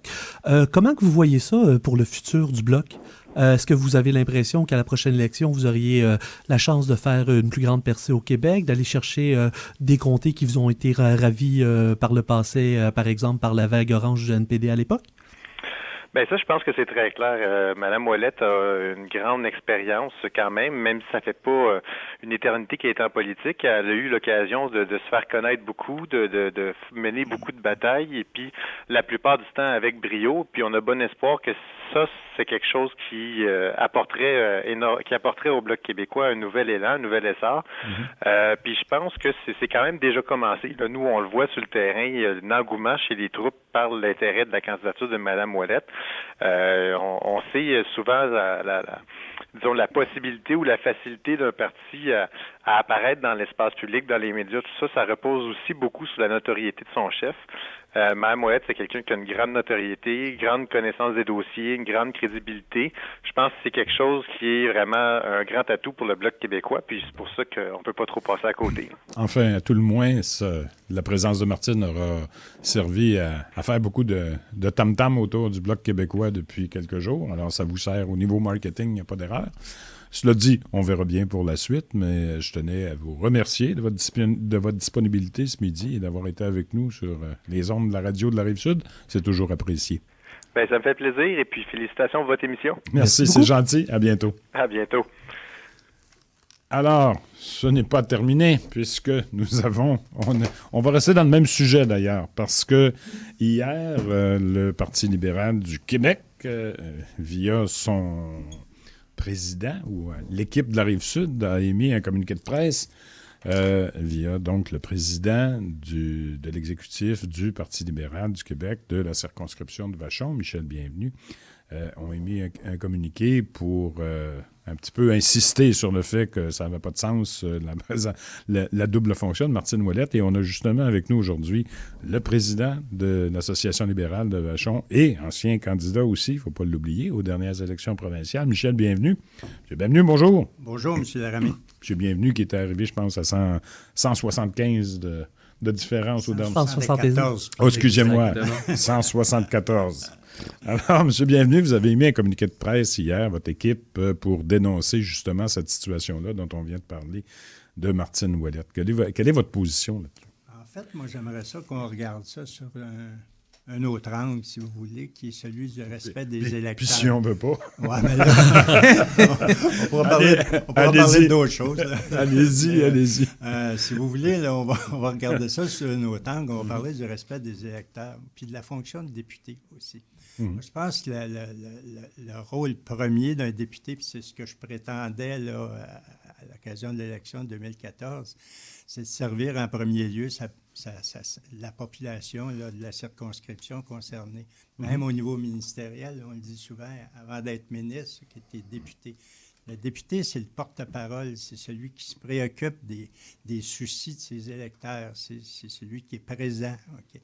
Comment que vous voyez ça pour le futur du Bloc? Est-ce que vous avez l'impression qu'à la prochaine élection, vous auriez la chance de faire une plus grande percée au Québec, d'aller chercher des comtés qui vous ont été ravis par le passé, par exemple par la vague orange du NPD à l'époque? Ben ça, je pense que c'est très clair. Madame Ouellette a une grande expérience quand même si ça fait pas une éternité qu'elle est en politique. Elle a eu l'occasion de se faire connaître beaucoup, de mener beaucoup de batailles, et puis la plupart du temps avec brio. Puis on a bon espoir que ça, c'est quelque chose qui apporterait au Bloc québécois un nouvel élan, un nouvel essor. Puis je pense que c'est quand même déjà commencé. Là, nous, on le voit sur le terrain, il y a un engouement chez les troupes par l'intérêt de la candidature de Madame Ouellette. On sait souvent la possibilité ou la facilité d'un parti à apparaître dans l'espace public, dans les médias, tout ça, ça repose aussi beaucoup sur la notoriété de son chef. Mme Ouellette, c'est quelqu'un qui a une grande notoriété, grande connaissance des dossiers, une grande crédibilité. Je pense que c'est quelque chose qui est vraiment un grand atout pour le Bloc québécois, puis c'est pour ça qu'on ne peut pas trop passer à côté. Enfin, à tout le moins, la présence de Martine aura servi à faire beaucoup de tam-tam autour du Bloc québécois depuis quelques jours. Alors, ça vous sert au niveau marketing, il n'y a pas d'erreur. Cela dit, on verra bien pour la suite, mais je tenais à vous remercier de votre disponibilité ce midi et d'avoir été avec nous sur les ondes de la radio de la Rive-Sud. C'est toujours apprécié. Bien, ça me fait plaisir et puis félicitations pour votre émission. Merci, c'est gentil. À bientôt. À bientôt. Alors, ce n'est pas terminé puisque on va rester dans le même sujet d'ailleurs parce que hier, le Parti libéral du Québec, via son président ou l'équipe de la Rive-Sud a émis un communiqué de presse via donc le président de l'exécutif du Parti libéral du Québec de la circonscription de Vachon, Michel Bienvenu, ont émis un communiqué pour un petit peu insister sur le fait que ça n'avait pas de sens, la double fonction de Martine Ouellette. Et on a justement avec nous aujourd'hui le président de l'Association libérale de Vachon et ancien candidat aussi, il ne faut pas l'oublier, aux dernières élections provinciales, Michel Bienvenu. M. Bienvenu, bonjour. Bonjour, M. Laramé. M. Bienvenu qui est arrivé, je pense, à 175 de différence aux dernières... 174. Oh, excusez-moi, 174. Alors, M. Bienvenu, vous avez émis un communiqué de presse hier, votre équipe, pour dénoncer justement cette situation-là dont on vient de parler de Martine Ouellette. Quelle est votre position là-dessus? En fait, moi, j'aimerais ça qu'on regarde ça sur un autre angle, si vous voulez, qui est celui du respect des électeurs. Puis si on ne veut pas. Ouais, mais là, on pourra parler d'autres choses. Allez-y. Si vous voulez, là, on va regarder ça sur un autre angle. On va parler du respect des électeurs, puis de la fonction de député aussi. Moi, je pense que le rôle premier d'un député, puis c'est ce que je prétendais là, à l'occasion de l'élection de 2014, c'est de servir en premier lieu la population là, de la circonscription concernée. Même au niveau ministériel, on le dit souvent, avant d'être ministre, qui était député. Le député, c'est le porte-parole, c'est celui qui se préoccupe des soucis de ses électeurs, c'est celui qui est présent. Okay?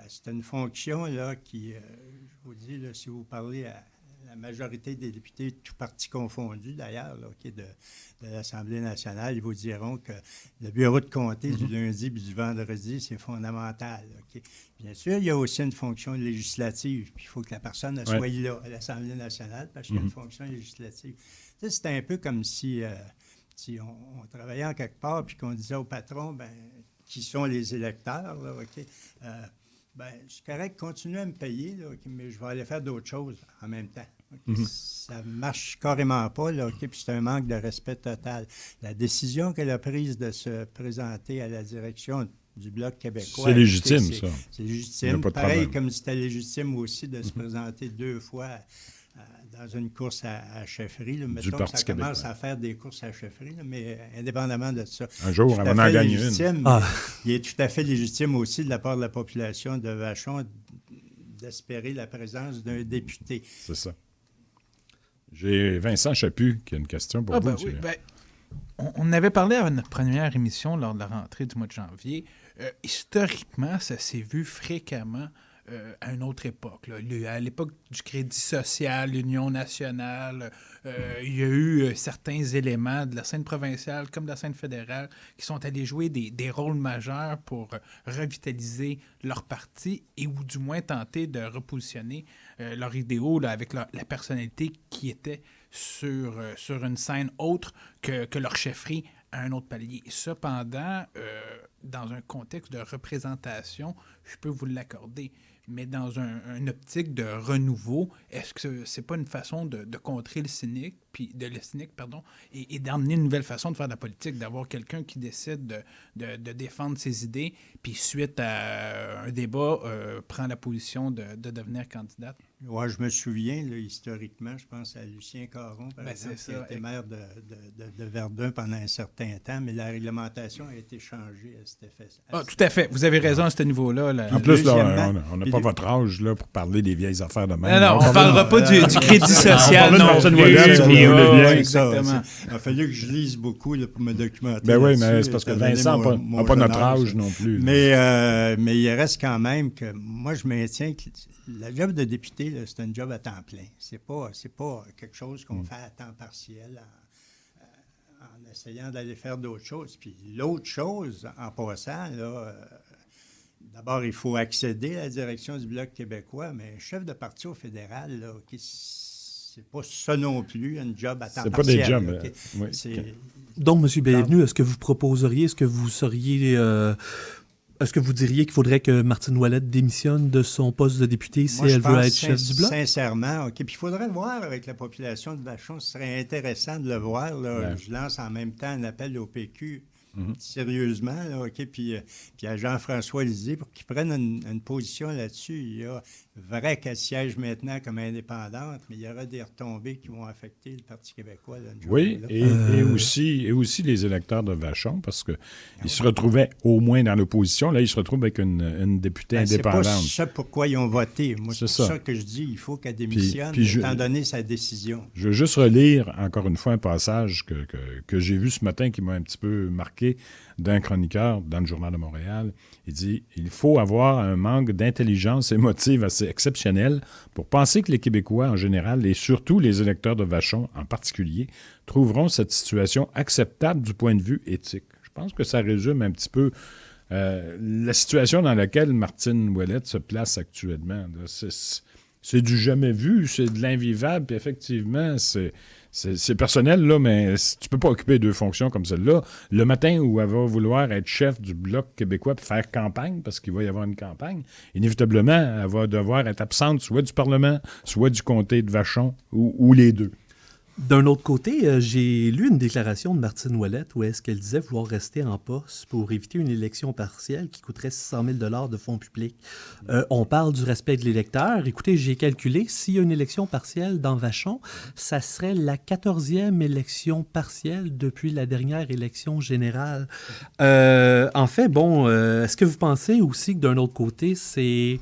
C'est une fonction là, qui, je vous dis, là, si vous parlez à la majorité des députés, tout partis confondus d'ailleurs, là, okay, de l'Assemblée nationale, ils vous diront que le bureau de comté du lundi et du vendredi, c'est fondamental. Okay? Bien sûr, il y a aussi une fonction législative, puis il faut que la personne soit là à l'Assemblée nationale parce qu'il y a une fonction législative. Tu sais, c'est un peu comme si on travaillait en quelque part puis qu'on disait au patron, ben, qui sont les électeurs, là, OK? C'est correct, continuez à me payer, là, okay, mais je vais aller faire d'autres choses en même temps. Okay? Ça ne marche carrément pas, là, okay? Puis c'est un manque de respect total. La décision qu'elle a prise de se présenter à la direction du Bloc québécois... C'est légitime, ça. C'est légitime. Pareil comme c'était légitime aussi de se présenter 2 fois dans une course à chefferie. Là. Mettons que ça commence à faire des courses à chefferie, là, mais indépendamment de ça. Un jour, on va en gagner une. Il est tout à fait légitime aussi de la part de la population de Vachon d'espérer la présence d'un député. C'est ça. J'ai Vincent Chaput qui a une question pour vous. Oui, on avait parlé à notre première émission lors de la rentrée du mois de janvier. Historiquement, ça s'est vu fréquemment à une autre époque. Là. À l'époque du Crédit social, l'Union nationale, il y a eu certains éléments de la scène provinciale comme de la scène fédérale qui sont allés jouer des rôles majeurs pour revitaliser leur parti et ou du moins tenter de repositionner leurs idéaux là, avec la personnalité qui était sur une scène autre que leur chefferie à un autre palier. Cependant, dans un contexte de représentation, je peux vous l'accorder, mais dans une optique de renouveau, est-ce que c'est pas une façon de contrer le cynique, et d'emmener une nouvelle façon de faire de la politique, d'avoir quelqu'un qui décide de défendre ses idées, puis suite à un débat, prend la position de devenir candidate? Oui, je me souviens, là, historiquement, je pense à Lucien Caron, par exemple, qui était maire de Verdun pendant un certain temps, mais la réglementation a été changée à cet effet. Tout à fait. Vous avez raison à ce niveau-là. Là. En plus, là, on n'a pas votre âge là, pour parler des vieilles affaires de même. Non, on ne parlera pas du crédit social. Exactement. Il a fallu que je lise beaucoup là, pour me documenter. Ben oui, mais c'est parce que Vincent n'a pas notre âge non plus. Mais il reste quand même que moi, je maintiens que la job de député, là, c'est un job à temps plein. C'est pas quelque chose qu'on fait à temps partiel en essayant d'aller faire d'autres choses. Puis l'autre chose, en passant, là, d'abord, il faut accéder à la direction du Bloc québécois, mais chef de parti au fédéral, là, c'est pas ça non plus, un job à temps partiel. C'est pas des jobs. Donc, M. Bienvenu, est-ce que vous proposeriez, est-ce que vous seriez... Est-ce que vous diriez qu'il faudrait que Martine Ouellette démissionne de son poste de député si elle veut être chef du Bloc? Sincèrement, OK. Puis il faudrait le voir avec la population de Vachon. Ce serait intéressant de le voir. Là. Je lance en même temps un appel au PQ. Sérieusement, là, OK, puis à Jean-François Lisée pour qu'il prenne une position là-dessus. Il y a vrai qu'elle siège maintenant comme indépendante, mais il y aura des retombées qui vont affecter le Parti québécois. Là, et aussi les électeurs de Vachon, parce qu'ils se retrouvaient au moins dans l'opposition. Là, ils se retrouvent avec une députée indépendante. C'est pas ça pourquoi ils ont voté. Moi, c'est ça que je dis. Il faut qu'elle démissionne, étant donné sa décision. Je veux juste relire encore une fois un passage que j'ai vu ce matin qui m'a un petit peu marqué d'un chroniqueur dans le Journal de Montréal. Il dit « Il faut avoir un manque d'intelligence émotive assez exceptionnel pour penser que les Québécois en général et surtout les électeurs de Vachon en particulier trouveront cette situation acceptable du point de vue éthique. » Je pense que ça résume un petit peu la situation dans laquelle Martine Ouellette se place actuellement. C'est du jamais vu, c'est de l'invivable, puis effectivement, c'est personnel, là, mais tu peux pas occuper 2 fonctions comme celle-là. Le matin où elle va vouloir être chef du Bloc québécois puis faire campagne, parce qu'il va y avoir une campagne, inévitablement, elle va devoir être absente soit du Parlement, soit du comté de Vachon, ou les deux. D'un autre côté, j'ai lu une déclaration de Martine Ouellette où est-ce qu'elle disait vouloir rester en poste pour éviter une élection partielle qui coûterait 600 000 de fonds publics. On parle du respect de l'électeur. Écoutez, j'ai calculé, s'il y a une élection partielle dans Vachon, ça serait la 14e élection partielle depuis la dernière élection générale. En fait, est-ce que vous pensez aussi que d'un autre côté, c'est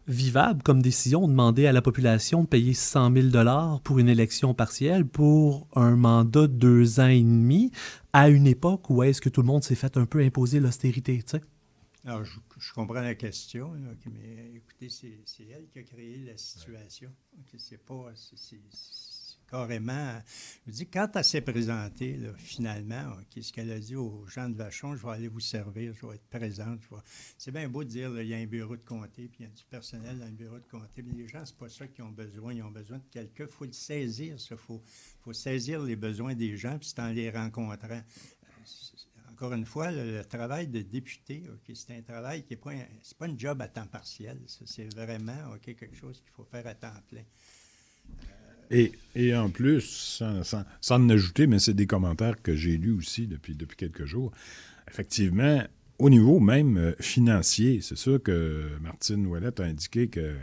vivable comme décision de demander à la population de payer 100 000 pour une élection partielle pour un mandat de 2 ans et demi à une époque où est-ce que tout le monde s'est fait un peu imposer l'austérité, tu sais? Alors, je comprends la question, là, mais écoutez, c'est elle qui a créé la situation. C'est pas... C'est carrément... Je vous dis, quand elle s'est présentée, là, finalement, ce qu'elle a dit aux gens de Vachon, je vais aller vous servir, je vais être présente. C'est bien beau de dire, il y a un bureau de comté, puis il y a du personnel dans le bureau de comté, mais les gens, c'est pas ça qu'ils ont besoin. Ils ont besoin de quelqu'un. Il faut le saisir, ça. Il faut saisir les besoins des gens, puis c'est en les rencontrant. Encore une fois, le travail de député, c'est un travail qui n'est pas, c'est pas un job à temps partiel. Ça. C'est vraiment quelque chose qu'il faut faire à temps plein. Et en plus, sans en ajouter, mais c'est des commentaires que j'ai lus aussi depuis quelques jours, effectivement, au niveau même financier, c'est sûr que Martine Ouellette a indiqué qu'elle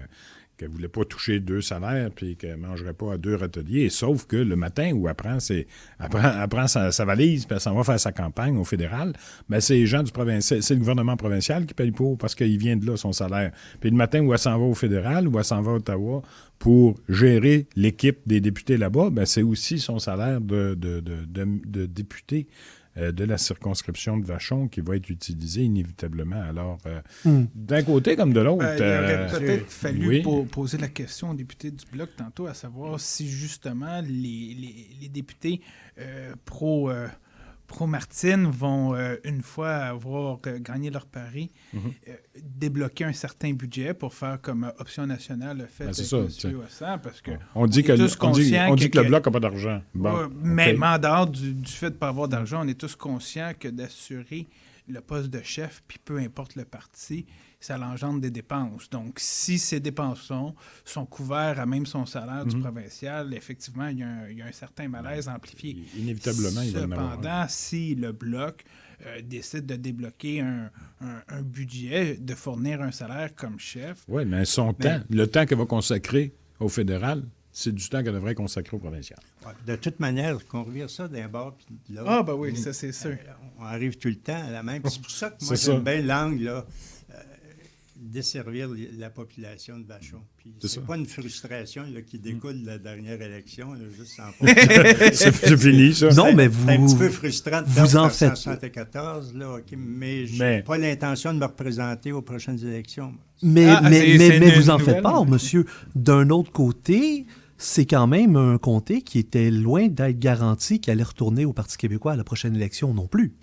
ne voulait pas toucher 2 salaires puis qu'elle ne mangerait pas à 2 râteliers, sauf que le matin où elle prend sa valise puis elle s'en va faire sa campagne au fédéral, bien, c'est les gens du provincial, c'est le gouvernement provincial qui paye pour parce qu'il vient de là, son salaire. Puis le matin où elle s'en va au fédéral, où elle s'en va à Ottawa pour gérer l'équipe des députés là-bas, bien, c'est aussi son salaire de député de la circonscription de Vachon qui va être utilisé inévitablement. Alors, d'un côté comme de l'autre... il aurait peut-être fallu poser la question aux députés du Bloc tantôt, à savoir si justement les députés pro-Martine vont, une fois avoir gagné leur pari, débloquer un certain budget pour faire comme Option nationale le fait avec M. Hossan, parce que on dit que le Bloc n'a pas d'argent. Bon, mais en dehors du fait de ne pas avoir d'argent, on est tous conscients que d'assurer le poste de chef, puis peu importe le parti, ça engendre des dépenses. Donc, si ces dépenses sont couvertes à même son salaire du provincial, effectivement, il y a un certain malaise amplifié. Inévitablement, il va en avoir. Cependant, si le Bloc décide de débloquer un budget, de fournir un salaire comme chef... Oui, mais le temps qu'elle va consacrer au fédéral, c'est du temps qu'elle devrait consacrer au provincial. Ouais, de toute manière, qu'on revire ça d'un bord puis de l'autre. Ah, ben oui, ça c'est sûr. On arrive tout le temps à la même. C'est pour ça que moi, j'aime bien l'angle, là, desservir la population de Vachon. Puis c'est pas une frustration là, qui découle de la dernière élection, là, juste sans c'est fini, ça. Non, mais c'est un petit peu frustrant de vous en faites 174, là, mais j'ai pas l'intention de me représenter aux prochaines élections. Mais vous en faites part, monsieur. D'un autre côté, c'est quand même un comté qui était loin d'être garanti qu'il allait retourner au Parti québécois à la prochaine élection non plus.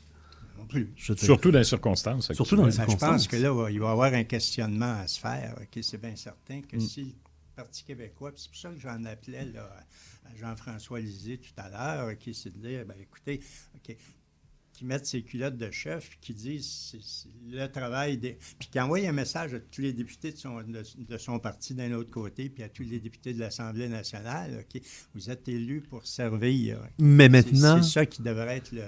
Surtout dans les circonstances. Je pense que là, il va y avoir un questionnement à se faire. C'est bien certain que si le Parti québécois, c'est pour ça que j'en appelais là, à Jean-François Lisée tout à l'heure, c'est de dire, écoutez, qui mettent ses culottes de chef, qui disent c'est le travail puis qui envoient un message à tous les députés de son parti d'un autre côté, puis à tous les députés de l'Assemblée nationale, vous êtes élus pour servir. Mais maintenant... C'est ça qui devrait être le...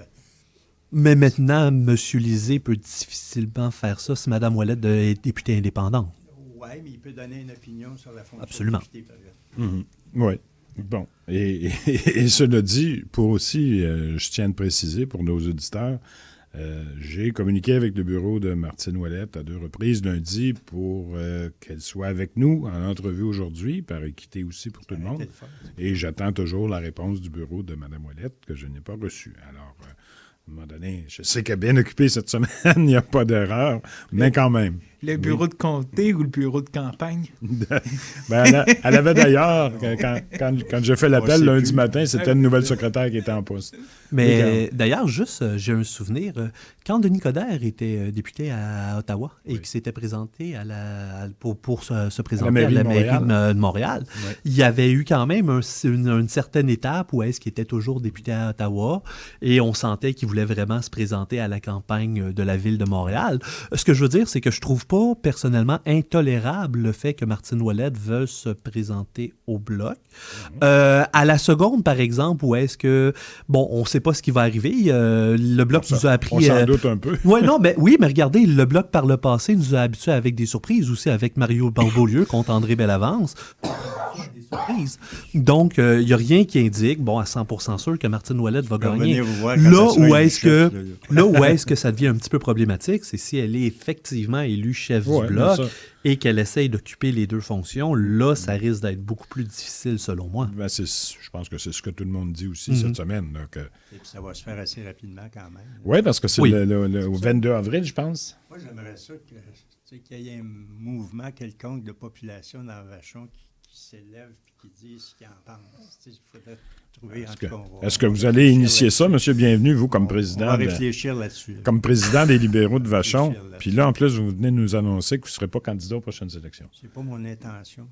Mais maintenant, M. Lisée peut difficilement faire ça si Mme Ouellette est députée indépendante. Oui, mais il peut donner une opinion sur la fonction Absolument. de député, par exemple. Oui. Bon. Et cela dit, pour aussi, je tiens à préciser pour nos auditeurs, j'ai communiqué avec le bureau de Martine Ouellette à 2 reprises lundi pour qu'elle soit avec nous en entrevue aujourd'hui, par équité aussi pour tout le monde. Et j'attends toujours la réponse du bureau de Mme Ouellette que je n'ai pas reçue. Alors, à un moment donné, je sais qu'elle est bien occupée cette semaine, il n'y a pas d'erreur, mais quand même. Le bureau de comté ou le bureau de campagne? Ben, elle avait d'ailleurs, quand j'ai fait l'appel lundi matin, c'était une nouvelle secrétaire qui était en poste. Mais d'ailleurs, juste, j'ai un souvenir, quand Denis Coderre était député à Ottawa et qu'il s'était présenté pour se présenter à la mairie de Montréal, il y avait eu quand même une certaine étape où est-ce qu'il était toujours député à Ottawa et on sentait qu'il voulait vraiment se présenter à la campagne de la ville de Montréal. Ce que je veux dire, c'est que je trouve pas personnellement intolérable le fait que Martine Ouellette veuille se présenter au Bloc. À la seconde, par exemple, où est-ce que, bon, on sait pas ce qui va arriver. Le Bloc nous a appris... On s'en doute un peu. Oui, mais regardez, le Bloc par le passé nous a habitués avec des surprises aussi, avec Mario Beaulieu contre André Bellavance. Des surprises. Donc, il n'y a rien qui indique, à 100% sûr que Martine Ouellette va gagner. Là où est-ce que ça devient un petit peu problématique, c'est si elle est effectivement élue chef du Bloc et qu'elle essaye d'occuper les deux fonctions. Là, ça risque d'être beaucoup plus difficile, selon moi. Ben, je pense que c'est ce que tout le monde dit aussi cette semaine. Là, que... Et puis ça va se faire assez rapidement quand même. Oui, parce que c'est le 22 avril, je pense. Moi, j'aimerais ça qu'il y ait un mouvement quelconque de population dans Vachon qui s'élève et qui dise ce qu'il en pense. Il faudrait trouver... Est-ce que vous allez initier ça, M. Bienvenu, vous, comme président? On va réfléchir là-dessus. Comme président des libéraux de Vachon. Puis là, en plus, vous venez de nous annoncer que vous ne serez pas candidat aux prochaines élections. C'est pas mon intention.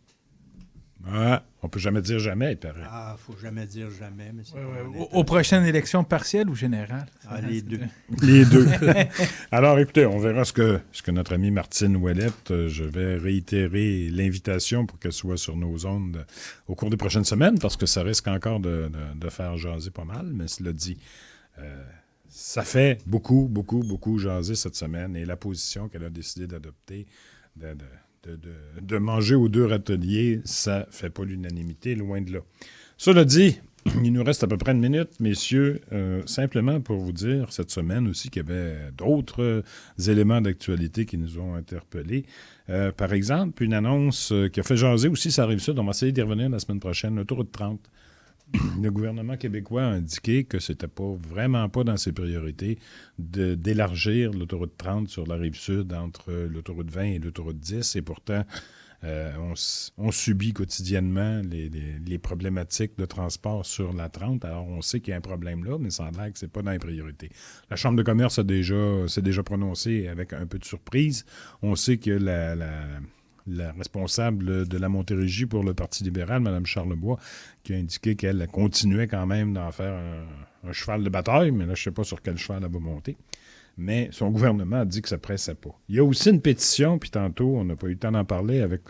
Ah, on peut jamais dire jamais, il paraît. Ah, il ne faut jamais dire jamais. Mais aux prochaines élections partielles ou générales? Ah, les deux. Les deux. Alors, écoutez, on verra ce que notre amie Martine Ouellette, je vais réitérer l'invitation pour qu'elle soit sur nos ondes au cours des prochaines semaines, parce que ça risque encore de faire jaser pas mal, mais cela dit, ça fait beaucoup jaser cette semaine, et la position qu'elle a décidé d'adopter, de manger aux deux râteliers, ça ne fait pas l'unanimité, loin de là. Cela dit, il nous reste à peu près une minute, messieurs, simplement pour vous dire cette semaine aussi qu'il y avait d'autres éléments d'actualité qui nous ont interpellés. Par exemple, une annonce qui a fait jaser aussi, ça arrive ça, on va essayer d'y revenir la semaine prochaine, l'autoroute 30. Le gouvernement québécois a indiqué que c'était vraiment pas dans ses priorités d'élargir l'autoroute 30 sur la rive sud entre l'autoroute 20 et l'autoroute 10. Et pourtant, on subit quotidiennement les problématiques de transport sur la 30. Alors, on sait qu'il y a un problème là, mais ça a l'air que c'est pas dans les priorités. La Chambre de commerce s'est déjà prononcée avec un peu de surprise. On sait que la responsable de la Montérégie pour le Parti libéral, Mme Charlebois, qui a indiqué qu'elle continuait quand même d'en faire un cheval de bataille, mais là, je ne sais pas sur quel cheval elle va monter. Mais son gouvernement a dit que ça ne pressait pas. Il y a aussi une pétition, puis tantôt, on n'a pas eu le temps d'en parler avec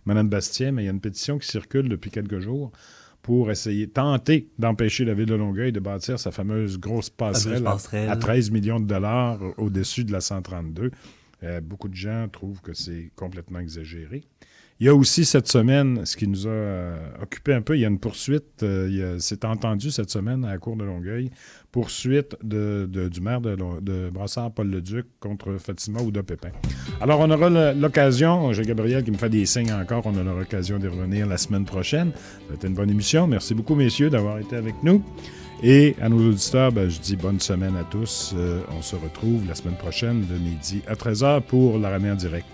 Mme Bastien, mais il y a une pétition qui circule depuis quelques jours pour tenter d'empêcher la ville de Longueuil de bâtir sa fameuse grosse passerelle à 13 millions de dollars au-dessus de la 132. Beaucoup de gens trouvent que c'est complètement exagéré. Il y a aussi cette semaine, ce qui nous a occupé un peu, il y a une poursuite, c'est entendu cette semaine à la Cour de Longueuil, poursuite du maire de Brassard, Paul Leduc, contre Fatima Ouda-Pépin. Alors, on aura l'occasion, j'ai Gabriel qui me fait des signes encore, on aura l'occasion d'y revenir la semaine prochaine. Ça va être une bonne émission. Merci beaucoup, messieurs, d'avoir été avec nous. Et à nos auditeurs, je dis bonne semaine à tous. On se retrouve la semaine prochaine de midi à 13h pour La Ramée en direct.